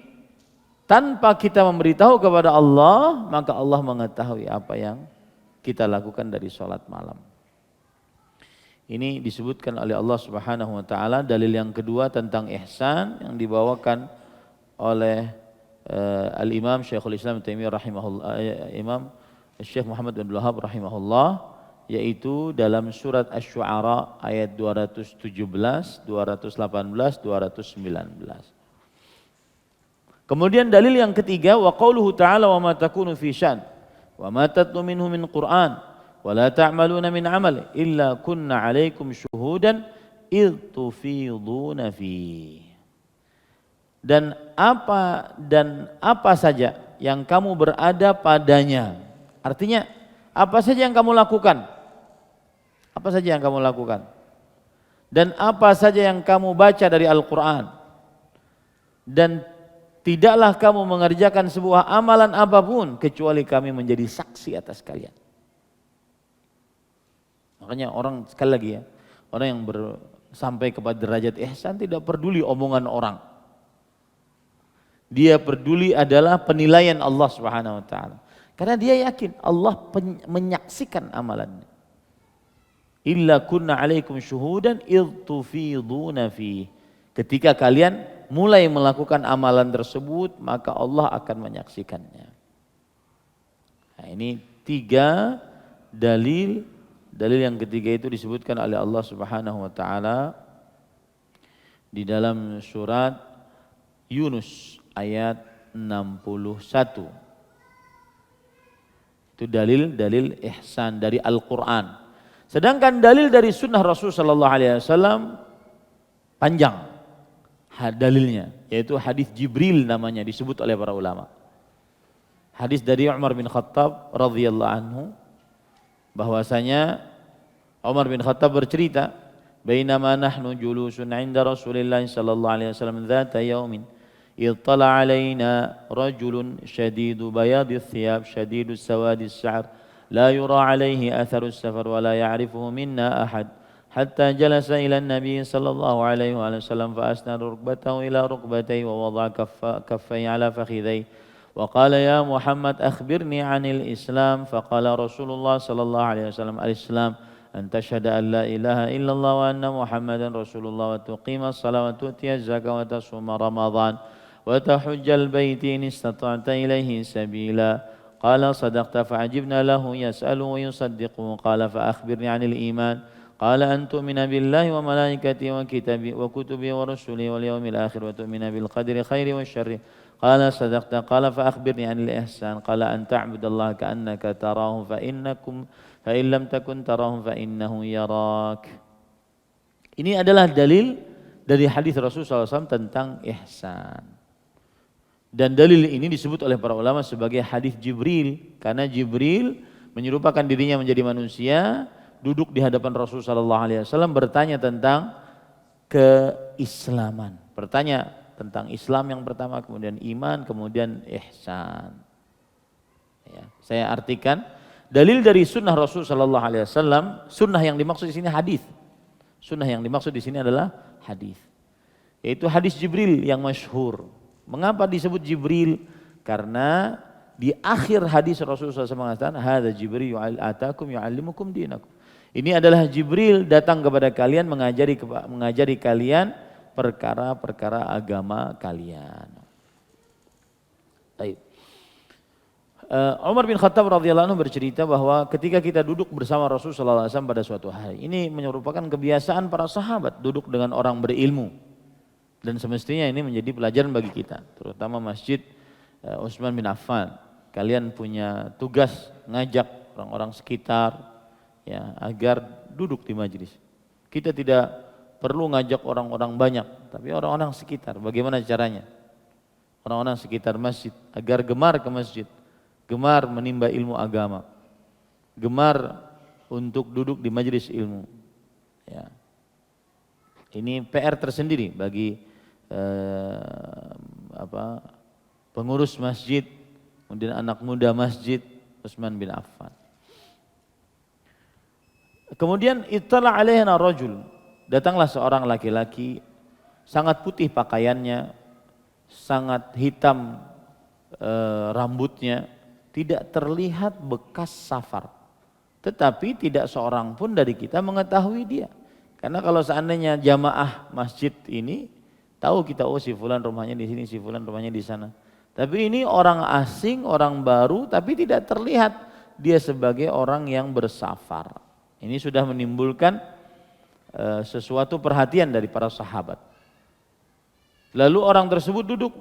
tanpa kita memberitahu kepada Allah, maka Allah mengetahui apa yang kita lakukan dari sholat malam. Ini disebutkan oleh Allah Subhanahu wa taala. Dalil yang kedua tentang ihsan yang dibawakan oleh Al-Imam Syekhul Islam Taimiyah rahimahullah, Imam Syekh Muhammad bin Abdul Wahhab rahimahullah, yaitu dalam surat Asy-Syu'ara ayat 217, 218, 219. Kemudian dalil yang ketiga, wa qauluhu ta'ala wa ma takunu fi syan wa ma tatlu minhu min Qur'an wa la ta'maluna min amal illa kunna 'alaikum syuhudan id tufiduna fi. Dan apa saja yang kamu berada padanya. Artinya apa saja yang kamu lakukan. Apa saja yang kamu lakukan. Dan apa saja yang kamu baca dari Al-Quran. Dan tidaklah kamu mengerjakan sebuah amalan apapun kecuali kami menjadi saksi atas kalian. Makanya orang, sekali lagi ya, orang yang sampai kepada derajat ihsan tidak peduli omongan orang. Dia peduli adalah penilaian Allah Subhanahu wa taala. Karena dia yakin Allah menyaksikan amalannya. Illa kunna alaikum syuhudan id tufiduna fi. Ketika kalian mulai melakukan amalan tersebut, maka Allah akan menyaksikannya. Nah, ini 3 dalil. Dalil yang ketiga itu disebutkan oleh Allah Subhanahu wa taala di dalam surat Yunus ayat 61. Itu dalil-dalil ihsan dari Al-Qur'an. Sedangkan dalil dari sunnah Rasul sallallahu alaihi wasallam panjang dalilnya, yaitu hadis Jibril namanya, disebut oleh para ulama. Hadis dari Umar bin Khattab radhiyallahu anhu, bahwasanya Umar bin Khattab bercerita, "Bainama nahnu julusun 'inda Rasulillah sallallahu alaihi wasallam dzata yaumin, ittala 'alaina rajulun shadidu bayadis thiyab shadidus sawadis sha'r, la yura 'alaihi atharus safar wa la ya'rifuhu minna ahad, hatta jalasa ila an-nabi sallallahu alaihi wasallam fa asnada rukbatahu ila rukbatayhi wa wada'a kaffayhi 'ala fakhidhayhi wa qala ya Muhammad akhbirni 'anil Islam." Faqala Rasulullah sallallahu alaihi wasallam, "Al-Islam an tashhada an la ilaha illallah wa anna Muhammadan Rasulullah wa tuqima as-salata wa tu'tiya az-zakata wa tasuma Ramadan wa tahujjal baiti in istata'ta ilaihi sabila." Qala sadaqta fa'ajibna lahu yas'alu wa yusaddiqu. Qala fa akhbirni 'anil iman. Qala an tu'mina billahi wa malaikatihi wa kitabihi wa kutubihi wa rusulihi wal yawmil akhir wa tu'mina bil qadri khairi wa syarri. Qala sadaqta. Qala fa akhbirni 'anil ihsan. Qala an ta'budallaha ka'annaka tarahu fa in lam takun tarahu fa innahu yarak. Ini adalah dalil dari hadis Rasulullah SAW tentang ihsan. Dan dalil ini disebut oleh para ulama sebagai hadis Jibril, karena Jibril menyerupakan dirinya menjadi manusia, duduk di hadapan Rasulullah SAW bertanya tentang keislaman. Bertanya tentang Islam yang pertama, kemudian iman, kemudian ihsan. Ya, saya artikan dalil dari sunnah Rasulullah SAW. Sunnah yang dimaksud di sini hadis. Sunnah yang dimaksud di sini adalah hadis. Yaitu hadis Jibril yang masyhur. Mengapa disebut Jibril? Karena di akhir hadis Rasulullah SAW mengatakan, "Hadza Jibril atakum yu'allimukum dinakum." Ini adalah Jibril datang kepada kalian mengajari kalian perkara-perkara agama kalian. Baik. Umar bin Khattab radhiyallahu anhu bercerita bahwa ketika kita duduk bersama Rasulullah SAW pada suatu hari, ini merupakan kebiasaan para sahabat duduk dengan orang berilmu. Dan semestinya ini menjadi pelajaran bagi kita, terutama Masjid Utsman bin Affan. Kalian punya tugas ngajak orang-orang sekitar ya agar duduk di majelis. Kita tidak perlu ngajak orang-orang banyak, tapi orang-orang sekitar. Bagaimana caranya? Orang-orang sekitar masjid agar gemar ke masjid, gemar menimba ilmu agama, gemar untuk duduk di majelis ilmu. Ya. Ini PR tersendiri bagi pengurus masjid, kemudian anak muda masjid Utsman bin Affan. Kemudian ittala alaihina rajul, datanglah seorang laki-laki sangat putih pakaiannya, sangat hitam rambutnya, tidak terlihat bekas safar. Tetapi tidak seorang pun dari kita mengetahui dia. Karena kalau seandainya jamaah masjid ini tahu kita, oh si fulan rumahnya di sini, si fulan rumahnya di sana. Tapi ini orang asing, orang baru, tapi tidak terlihat dia sebagai orang yang bersafar. Ini sudah menimbulkan sesuatu perhatian dari para sahabat. Lalu orang tersebut duduk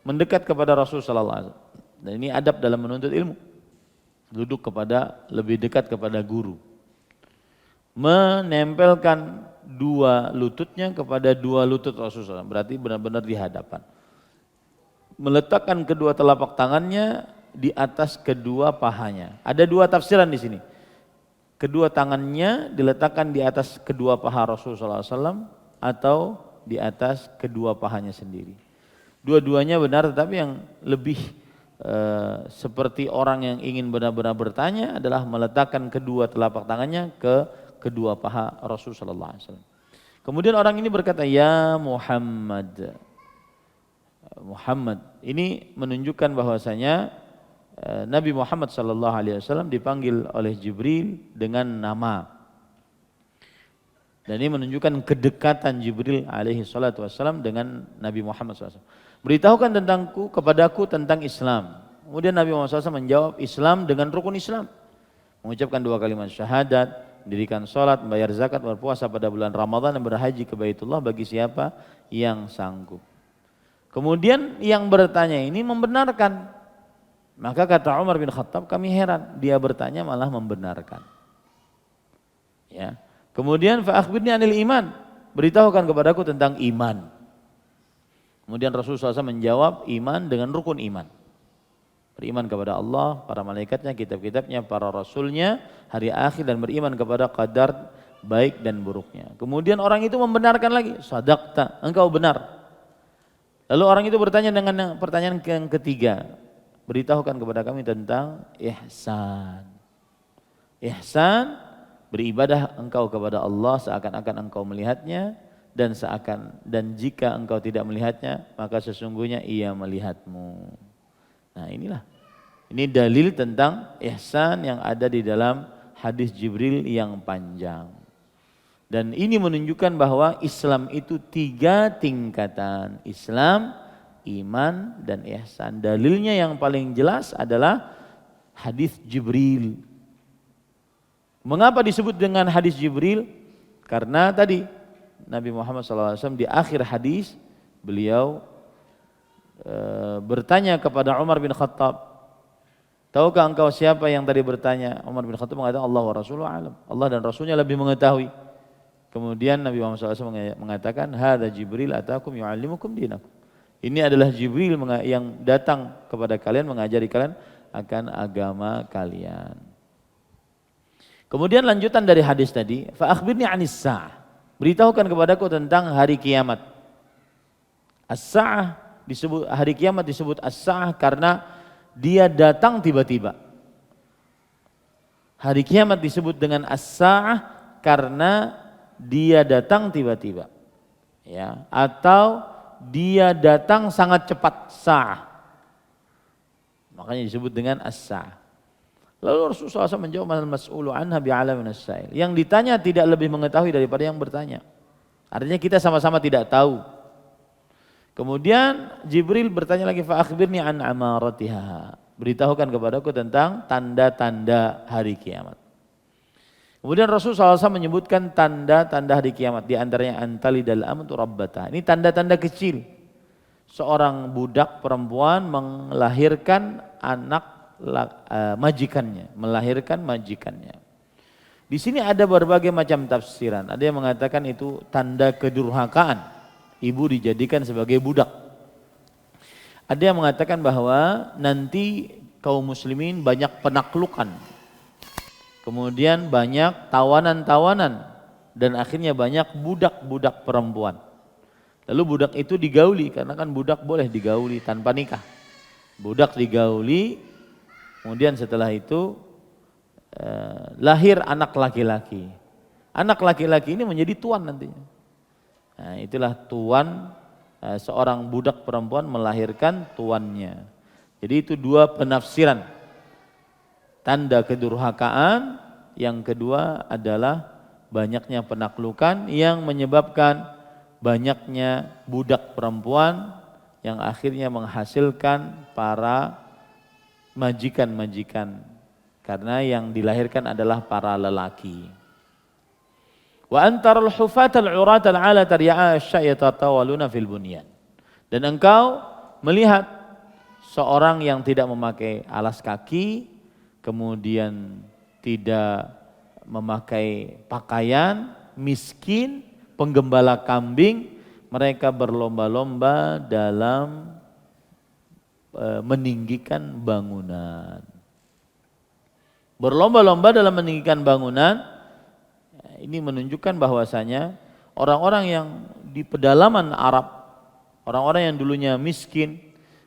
mendekat kepada Rasulullah SAW. Dan ini adab dalam menuntut ilmu. Duduk lebih dekat kepada guru. Menempelkan dua lututnya kepada dua lutut Rasulullah, berarti benar-benar di hadapan. Meletakkan kedua telapak tangannya di atas kedua pahanya. Ada dua tafsiran di sini. Kedua tangannya diletakkan di atas kedua paha Rasulullah SAW atau di atas kedua pahanya sendiri. Dua-duanya benar, tetapi yang lebih seperti orang yang ingin benar-benar bertanya adalah meletakkan kedua telapak tangannya ke kedua paha Rasulullah SAW. Kemudian orang ini berkata, ya Muhammad. Muhammad ini menunjukkan bahwasanya Nabi Muhammad SAW dipanggil oleh Jibril dengan nama. Dan ini menunjukkan kedekatan Jibril alaihi salatu wassalam dengan Nabi Muhammad SAW. Beritahukan kepadaku tentang Islam. Kemudian Nabi Muhammad SAW menjawab Islam dengan rukun Islam. Mengucapkan dua kalimat syahadat, mendirikan sholat, membayar zakat, berpuasa pada bulan Ramadan, dan berhaji ke Baitullah bagi siapa yang sanggup. Kemudian yang bertanya ini membenarkan. Maka kata Umar bin Khattab, kami heran, dia bertanya malah membenarkan. Ya. Kemudian fa akhbirni anil iman, beritahukan kepadaku tentang iman. Kemudian Rasulullah SAW menjawab iman dengan rukun iman. Beriman kepada Allah, para malaikatnya, kitab-kitabnya, para rasulnya, hari akhir, dan beriman kepada qadar baik dan buruknya. Kemudian orang itu membenarkan lagi, sadaqta, engkau benar. Lalu orang itu bertanya dengan pertanyaan yang ketiga, beritahukan kepada kami tentang ihsan. Ihsan, beribadah engkau kepada Allah seakan-akan engkau melihatnya, dan jika engkau tidak melihatnya, maka sesungguhnya ia melihatmu. Nah ini dalil tentang ihsan yang ada di dalam hadis Jibril yang panjang. Dan ini menunjukkan bahwa Islam itu 3 tingkatan, Islam, iman, dan ihsan. Dalilnya yang paling jelas adalah hadis Jibril. Mengapa disebut dengan hadis Jibril? Karena tadi Nabi Muhammad SAW di akhir hadis beliau bertanya kepada Umar bin Khattab, tahukah engkau siapa yang tadi bertanya? Umar bin Khattab mengatakan Allah wa Rasuluhu alam, Allah dan Rasulnya lebih mengetahui. Kemudian Nabi Muhammad SAW mengatakan, hadza Jibril atakum yu'allimukum dinakum. Ini adalah Jibril yang datang kepada kalian, mengajari kalian akan agama kalian. Kemudian lanjutan dari hadis tadi, fa akhbirni 'anis sa'ah, beritahukan kepadaku tentang hari kiamat. As-sa'ah disebut, hari kiamat disebut as-sa'ah karena dia datang tiba-tiba. Hari kiamat disebut dengan as-sa'ah karena dia datang tiba-tiba. Ya, atau dia datang sangat cepat, sa'ah. Makanya disebut dengan as-sa'ah. Lalu Rasulullah SAW menjawab, al-mas'ulu anha bi'alamin as-sa'il. Yang ditanya tidak lebih mengetahui daripada yang bertanya. Artinya kita sama-sama tidak tahu. Kemudian Jibril bertanya lagi, fa akhbirni an amaratiha, beritahukan kepadaku tentang tanda-tanda hari kiamat. Kemudian Rasulullah SAW menyebutkan tanda-tanda hari kiamat, di antaranya antalidal amatu rabbata. Ini tanda-tanda kecil. Seorang budak perempuan melahirkan anak majikannya, melahirkan majikannya. Di sini ada berbagai macam tafsiran. Ada yang mengatakan itu tanda kedurhakaan, ibu dijadikan sebagai budak. Ada yang mengatakan bahwa nanti kaum muslimin banyak penaklukan, kemudian banyak tawanan-tawanan, dan akhirnya banyak budak-budak perempuan. Lalu budak itu digauli, karena kan budak boleh digauli tanpa nikah. Budak digauli, kemudian setelah itu lahir anak laki-laki. Anak laki-laki ini menjadi tuan nantinya. Nah, itulah tuan, seorang budak perempuan melahirkan tuannya. Jadi itu dua penafsiran. Tanda kedurhakaan, yang kedua adalah banyaknya penaklukan yang menyebabkan banyaknya budak perempuan yang akhirnya menghasilkan para majikan-majikan, karena yang dilahirkan adalah para lelaki. Wa antaral hufatal uratal ala tarya'a asyayatatawaluna fil bunyan. Dan engkau melihat seorang yang tidak memakai alas kaki, kemudian tidak memakai pakaian, miskin, penggembala kambing, mereka berlomba-lomba dalam meninggikan bangunan. Berlomba-lomba dalam meninggikan bangunan, ini menunjukkan bahwasanya orang-orang yang di pedalaman Arab, orang-orang yang dulunya miskin,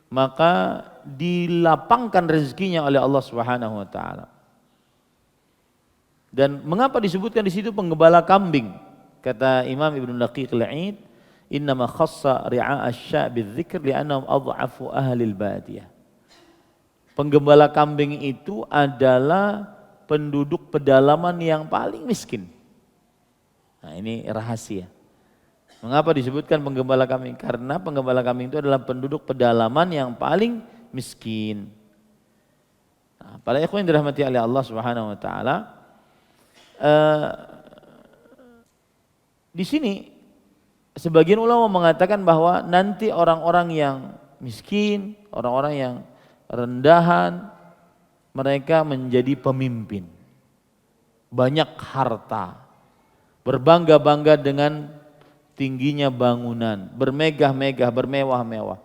maka dilapangkan rezekinya oleh Allah Subhanahu wa taala. Dan mengapa disebutkan di situ penggembala kambing? Kata Imam Ibnu Daqiq al-Aid, "Innama khassa ri'a asy-sya' bidzikr li'annahum adhafu ahli al-badiyah." Penggembala kambing itu adalah penduduk pedalaman yang paling miskin. Nah, ini rahasia. Mengapa disebutkan penggembala kambing? Karena penggembala kambing itu adalah penduduk pedalaman yang paling miskin. Nah, para ikhwan yang dirahmati oleh Allah Subhanahu wa taala, di sini sebagian ulama mengatakan bahwa nanti orang-orang yang miskin, orang-orang yang rendahan, mereka menjadi pemimpin, banyak harta, berbangga-bangga dengan tingginya bangunan, bermegah-megah, bermewah-mewah.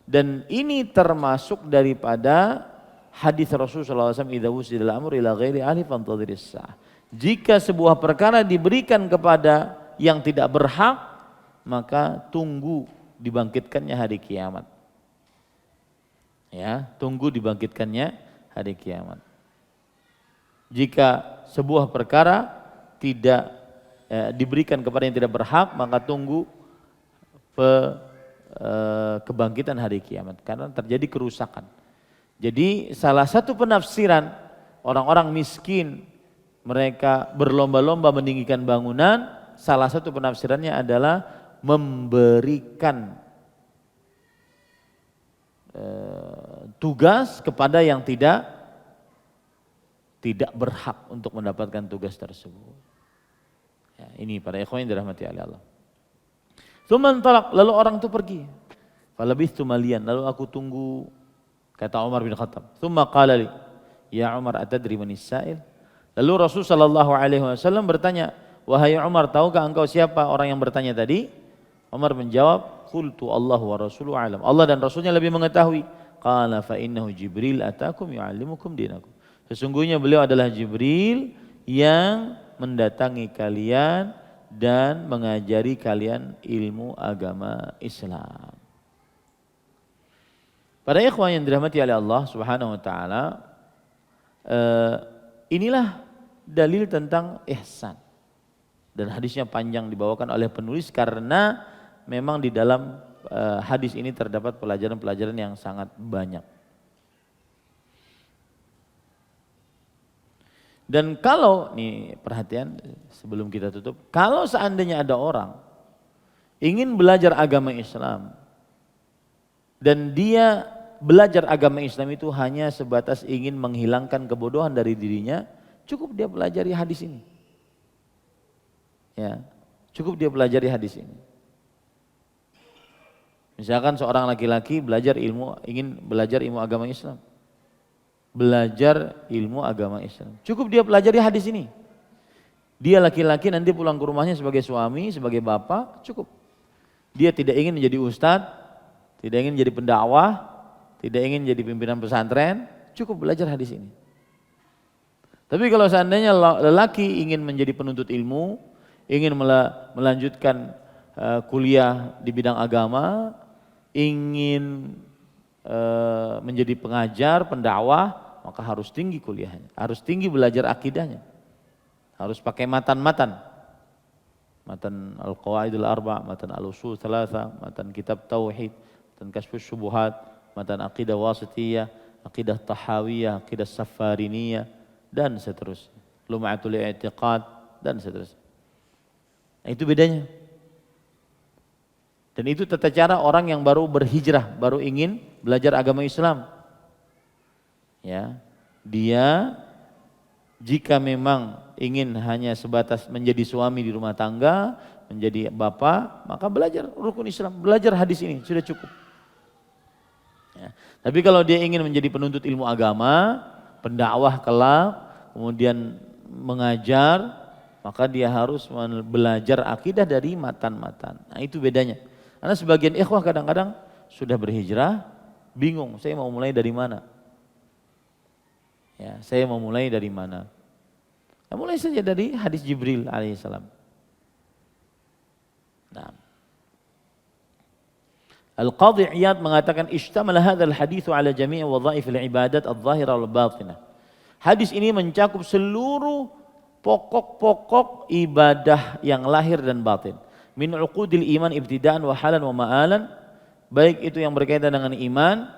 Dan ini termasuk daripada hadis Rasulullah SAW, "Idza wusidal amru ila ghairi ahli fantadhiris sa'ah." Jika sebuah perkara diberikan kepada yang tidak berhak, maka tunggu dibangkitkannya hari kiamat. Ya, tunggu dibangkitkannya hari kiamat. Jika sebuah perkara tidak diberikan kepada yang tidak berhak, maka tunggu kebangkitan hari kiamat, karena terjadi kerusakan. Jadi salah satu penafsiran orang-orang miskin, mereka berlomba-lomba meninggikan bangunan, salah satu penafsirannya adalah memberikan tugas kepada yang tidak berhak untuk mendapatkan tugas tersebut. Ya, ini para ikhwan yang dirahmati oleh Allah. Tsumman talaq, lalu orang itu pergi. Falabithtu maliyan, lalu aku tunggu, kata Umar bin Khattab. Tsumma qala li, ya Umar, atadri manis sa'il? Lalu Rasul sallallahu alaihi wasallam bertanya, wahai Umar, tahukah engkau siapa orang yang bertanya tadi? Umar menjawab, qultu Allah wa rasuluhu alam. Allah dan Rasulnya lebih mengetahui. Qala fa innahu Jibril atakum yu'allimukum dinakum. Sesungguhnya beliau adalah Jibril yang mendatangi kalian dan mengajari kalian ilmu agama Islam. Para ikhwan yang dirahmati oleh Allah Subhanahu wa taala, inilah dalil tentang ihsan. Dan hadisnya panjang dibawakan oleh penulis karena memang di dalam hadis ini terdapat pelajaran-pelajaran yang sangat banyak. Dan kalau, nih perhatian sebelum kita tutup, kalau seandainya ada orang ingin belajar agama Islam dan dia belajar agama Islam itu hanya sebatas ingin menghilangkan kebodohan dari dirinya, cukup dia pelajari hadis ini. Ya, cukup dia pelajari hadis ini. Misalkan seorang laki-laki ingin belajar ilmu agama Islam. Belajar ilmu agama Islam. Cukup dia pelajari hadis ini. Dia laki-laki nanti pulang ke rumahnya sebagai suami, sebagai bapak, cukup. Dia tidak ingin menjadi ustadz, tidak ingin menjadi pendakwah, tidak ingin jadi pimpinan pesantren, cukup belajar hadis ini. Tapi kalau seandainya lelaki ingin menjadi penuntut ilmu, ingin melanjutkan kuliah di bidang agama, ingin menjadi pengajar, pendakwah, maka harus tinggi kuliahnya, harus tinggi belajar akidahnya, harus pakai matan al-qawaidul arba', matan al-usul thalatha, matan kitab tauhid, matan kasyfus syubuhat, matan aqidah wasitiyah, aqidah tahawiyah, aqidah safariniyah, dan seterusnya, lum'atul i'tiqad, dan seterusnya. Nah, itu bedanya. Dan itu tata cara orang yang baru berhijrah, baru ingin belajar agama Islam. Ya, dia jika memang ingin hanya sebatas menjadi suami di rumah tangga, menjadi bapak, maka belajar rukun Islam, belajar hadis ini sudah cukup. Ya. Tapi kalau dia ingin menjadi penuntut ilmu agama, pendakwah kelak, kemudian mengajar, maka dia harus belajar akidah dari matan-matan. Nah itu bedanya. Karena sebagian ikhwah kadang-kadang sudah berhijrah, bingung, saya mau mulai dari mana? Ya, saya mau mulai dari mana? Nah, mulai saja dari hadis Jibril alaihissalam. Nah. Al-Qadhi Iyad mengatakan ishtamala hadzal haditsu ala jami' wadhaifil ibadat adh-dhahirah wal batinah. Hadis ini mencakup seluruh pokok-pokok ibadah yang lahir dan batin. Min uqudil iman ibtidaan wa halan wa ma'alan, baik itu yang berkaitan dengan iman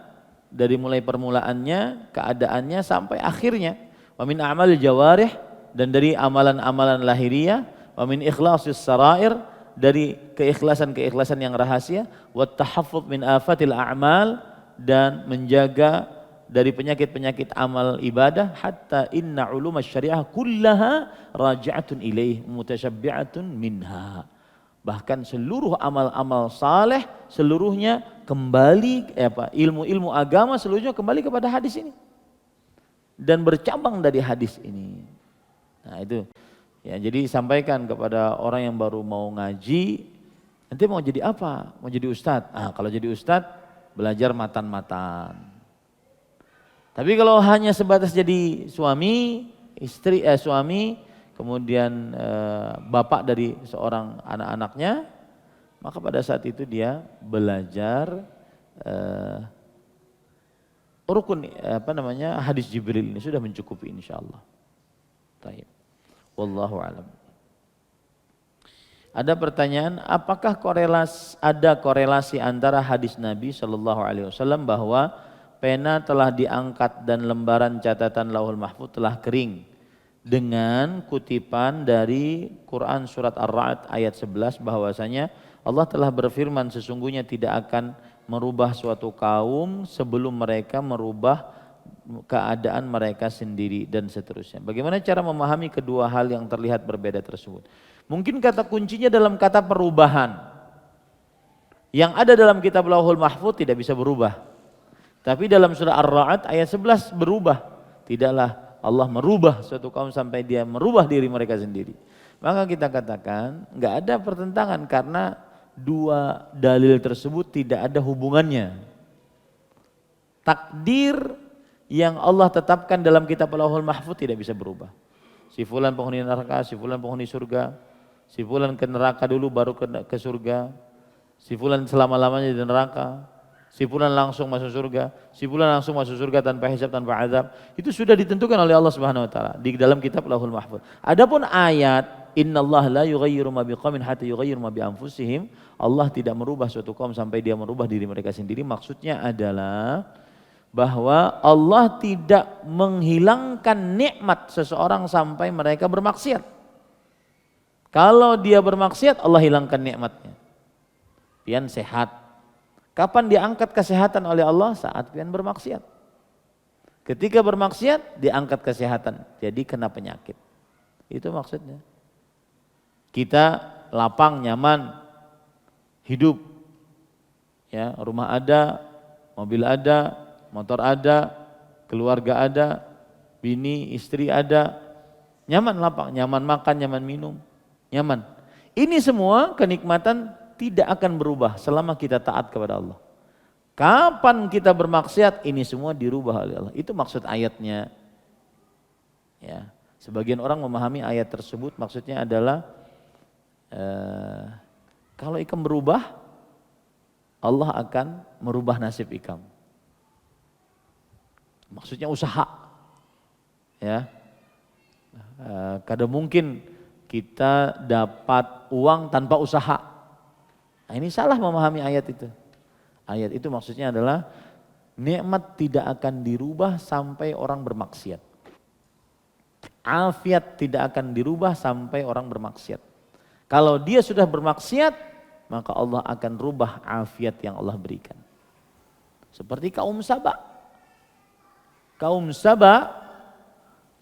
dari mulai permulaannya, keadaannya sampai akhirnya. Wa min a'malil jawarih, dan dari amalan-amalan lahiriah. Wa min ikhlasis sarair, dari keikhlasan-keikhlasan yang rahasia. Wa tahaffuz min afatil a'mal, dan menjaga dari penyakit-penyakit amal ibadah. Hatta inna ulumash syariah kullaha raji'atun ilaih mutasyabbi'atun minha. Bahkan seluruh amal-amal saleh seluruhnya kembali, ilmu-ilmu agama seluruhnya kembali kepada hadis ini dan bercabang dari hadis ini. Nah itu ya, jadi sampaikan kepada orang yang baru mau ngaji, nanti mau jadi apa? Mau jadi ustadz? Kalau jadi ustadz belajar matan-matan. Tapi kalau hanya sebatas jadi suami, suami, kemudian bapak dari seorang anak-anaknya, maka pada saat itu dia belajar rukun hadis Jibril ini sudah mencukupi insyaallah. Baik. Wallahu alam. Ada pertanyaan, apakah ada korelasi antara hadis Nabi Shallallahu Alaihi Wasallam bahwa pena telah diangkat dan lembaran catatan Lauhul Mahfuz telah kering, dengan kutipan dari Quran surat Ar-Ra'd ayat 11 bahwasanya Allah telah berfirman sesungguhnya tidak akan merubah suatu kaum sebelum mereka merubah keadaan mereka sendiri dan seterusnya. Bagaimana cara memahami kedua hal yang terlihat berbeda tersebut? Mungkin kata kuncinya dalam kata perubahan. Yang ada dalam kitab Lauhul Mahfuz tidak bisa berubah. Tapi dalam surah Ar-Ra'd ayat 11 berubah. Tidaklah Allah merubah suatu kaum sampai dia merubah diri mereka sendiri. Maka kita katakan enggak ada pertentangan karena dua dalil tersebut tidak ada hubungannya. Takdir yang Allah tetapkan dalam kitab Lauhul Mahfuz tidak bisa berubah. Si fulan penghuni neraka, si fulan penghuni surga, si fulan ke neraka dulu baru ke surga, si fulan selama-lamanya di neraka, si fulan langsung masuk surga, si fulan langsung masuk surga tanpa hisab, tanpa azab. Itu sudah ditentukan oleh Allah Subhanahu wa taala di dalam kitab Lauhul Mahfuz. Adapun ayat innallaha la yughayyiru ma biqaumin hatta yughayyiru ma bi anfusihim, Allah tidak merubah suatu kaum sampai dia merubah diri mereka sendiri. Maksudnya adalah bahwa Allah tidak menghilangkan nikmat seseorang sampai mereka bermaksiat. Kalau dia bermaksiat, Allah hilangkan nikmatnya. Pian sehat. Kapan diangkat kesehatan oleh Allah? Saat pian bermaksiat. Ketika bermaksiat, diangkat kesehatan. Jadi kena penyakit. Itu maksudnya. Kita lapang, nyaman, hidup. Ya, rumah ada, mobil ada, motor ada, keluarga ada, bini, istri ada, nyaman lapang, nyaman makan, nyaman minum, nyaman. Ini semua kenikmatan tidak akan berubah selama kita taat kepada Allah. Kapan kita bermaksiat, ini semua dirubah oleh Allah. Itu maksud ayatnya. Ya, sebagian orang memahami ayat tersebut maksudnya adalah kalau ikam berubah, Allah akan merubah nasib ikam. Maksudnya usaha, ya. Kadang mungkin kita dapat uang tanpa usaha. Nah, ini salah memahami ayat itu. Ayat itu maksudnya adalah nikmat tidak akan dirubah sampai orang bermaksiat. Afiat tidak akan dirubah sampai orang bermaksiat. Kalau dia sudah bermaksiat, maka Allah akan rubah afiat yang Allah berikan. Seperti kaum Saba. Kaum Saba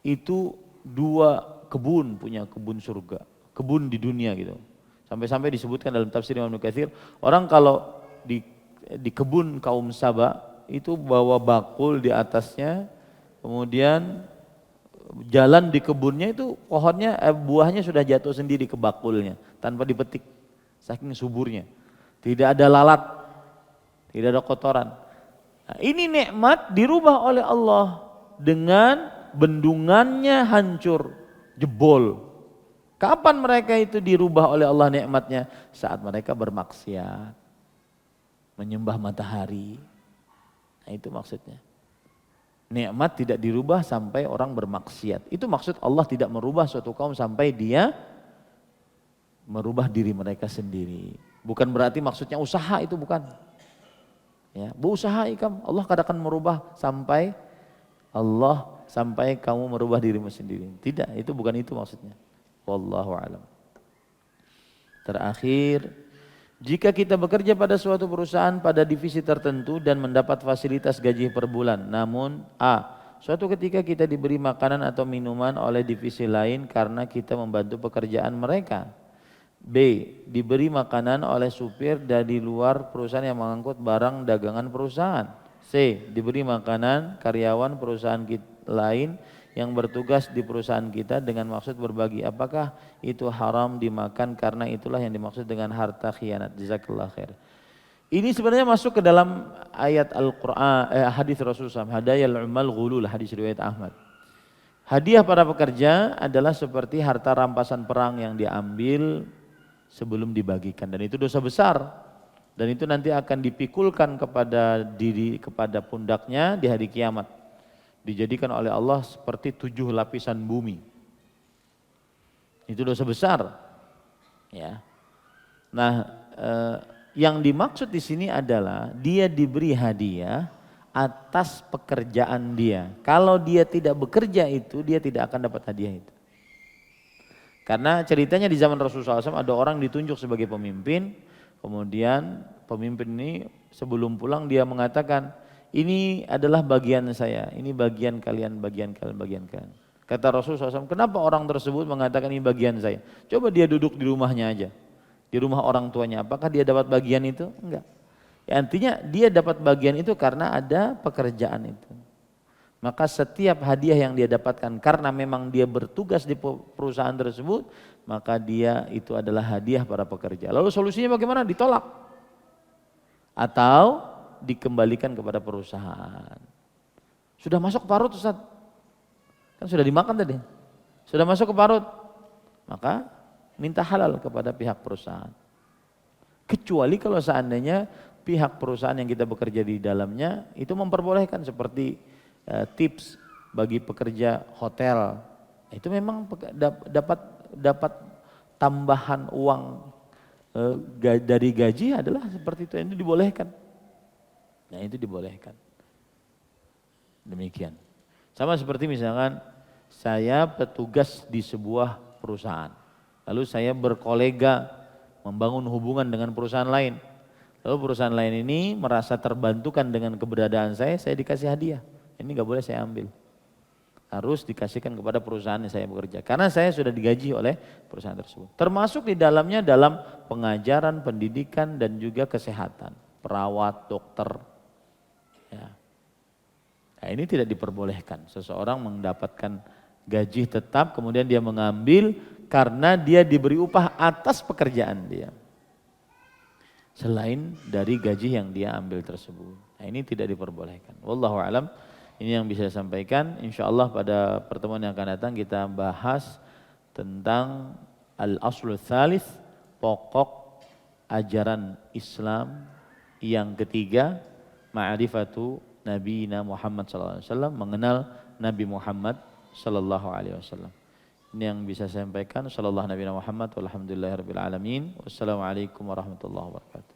itu dua kebun, punya kebun surga, kebun di dunia gitu. Sampai-sampai disebutkan dalam tafsir Imam Ibnu Katsir, orang kalau di kebun kaum Saba itu bawa bakul di atasnya, kemudian jalan di kebunnya itu pohonnya, buahnya sudah jatuh sendiri ke bakulnya tanpa dipetik, saking suburnya. Tidak ada lalat, tidak ada kotoran. Nah, ini nikmat dirubah oleh Allah dengan bendungannya hancur, jebol. Kapan mereka itu dirubah oleh Allah nikmatnya? Saat mereka bermaksiat, menyembah matahari. Nah itu maksudnya. Nikmat tidak dirubah sampai orang bermaksiat. Itu maksud Allah tidak merubah suatu kaum sampai dia merubah diri mereka sendiri. Bukan berarti maksudnya usaha, itu bukan. Ya, berusaha ikam. Allah kadang merubah sampai kamu merubah dirimu sendiri. Tidak, itu bukan itu maksudnya. Wallahu a'lam. Terakhir, jika kita bekerja pada suatu perusahaan pada divisi tertentu dan mendapat fasilitas gaji per bulan, namun suatu ketika kita diberi makanan atau minuman oleh divisi lain karena kita membantu pekerjaan mereka. B. Diberi makanan oleh supir dari luar perusahaan yang mengangkut barang dagangan perusahaan. C. Diberi makanan karyawan perusahaan lain yang bertugas di perusahaan kita dengan maksud berbagi. Apakah itu haram dimakan? Karena itulah yang dimaksud dengan harta khianat. Jazakallah khair. Ini sebenarnya masuk ke dalam ayat Al-Quran, hadis Rasulullah SAW. Hadayal umal ghulul, hadis riwayat Ahmad. Hadiah para pekerja adalah seperti harta rampasan perang yang diambil sebelum dibagikan. Dan itu dosa besar. Dan itu nanti akan dipikulkan kepada pundaknya di hari kiamat. Dijadikan oleh Allah seperti 7 lapisan bumi. Itu dosa besar. Ya. Nah, yang dimaksud di sini adalah dia diberi hadiah atas pekerjaan dia. Kalau dia tidak bekerja itu, dia tidak akan dapat hadiah itu. Karena ceritanya di zaman Rasulullah SAW ada orang ditunjuk sebagai pemimpin, kemudian pemimpin ini sebelum pulang dia mengatakan, ini adalah bagian saya, ini bagian kalian, bagian kalian, bagian kalian. Kata Rasulullah SAW, kenapa orang tersebut mengatakan ini bagian saya? Coba dia duduk di rumahnya aja, di rumah orang tuanya, apakah dia dapat bagian itu? Enggak. Ya, artinya dia dapat bagian itu karena ada pekerjaan itu. Maka setiap hadiah yang dia dapatkan karena memang dia bertugas di perusahaan tersebut, maka dia itu adalah hadiah para pekerja. Lalu solusinya bagaimana? Ditolak. Atau dikembalikan kepada perusahaan. Sudah masuk ke parut Ustaz, kan sudah dimakan tadi, sudah masuk ke parut, maka minta halal kepada pihak perusahaan. Kecuali kalau seandainya pihak perusahaan yang kita bekerja di dalamnya itu memperbolehkan, seperti tips bagi pekerja hotel, itu memang dapat tambahan uang dari gaji adalah seperti itu, ini dibolehkan. Nah itu dibolehkan. Demikian. Sama seperti misalkan saya petugas di sebuah perusahaan. Lalu saya berkolega membangun hubungan dengan perusahaan lain. Lalu perusahaan lain ini merasa terbantukan dengan keberadaan saya dikasih hadiah. Ini gak boleh saya ambil. Harus dikasihkan kepada perusahaan yang saya bekerja. Karena saya sudah digaji oleh perusahaan tersebut. Termasuk di dalamnya dalam pengajaran, pendidikan dan juga kesehatan. Perawat, dokter. Ya. Nah, ini tidak diperbolehkan. Seseorang mendapatkan gaji tetap kemudian dia mengambil karena dia diberi upah atas pekerjaan dia. Selain dari gaji yang dia ambil tersebut. Nah, ini tidak diperbolehkan. Wallahu a'lam. Ini yang bisa saya sampaikan. Insyaallah pada pertemuan yang akan datang kita bahas tentang al-aslul tsalits, pokok ajaran Islam yang ketiga, ma'rifatu Nabiyina Muhammad SAW, mengenal Nabi Muhammad SAW. Ini yang bisa saya sampaikan. Sallallahu Nabi Muhammad walhamdulillahirabbil alamin. Wassalamualaikum warahmatullahi wabarakatuh.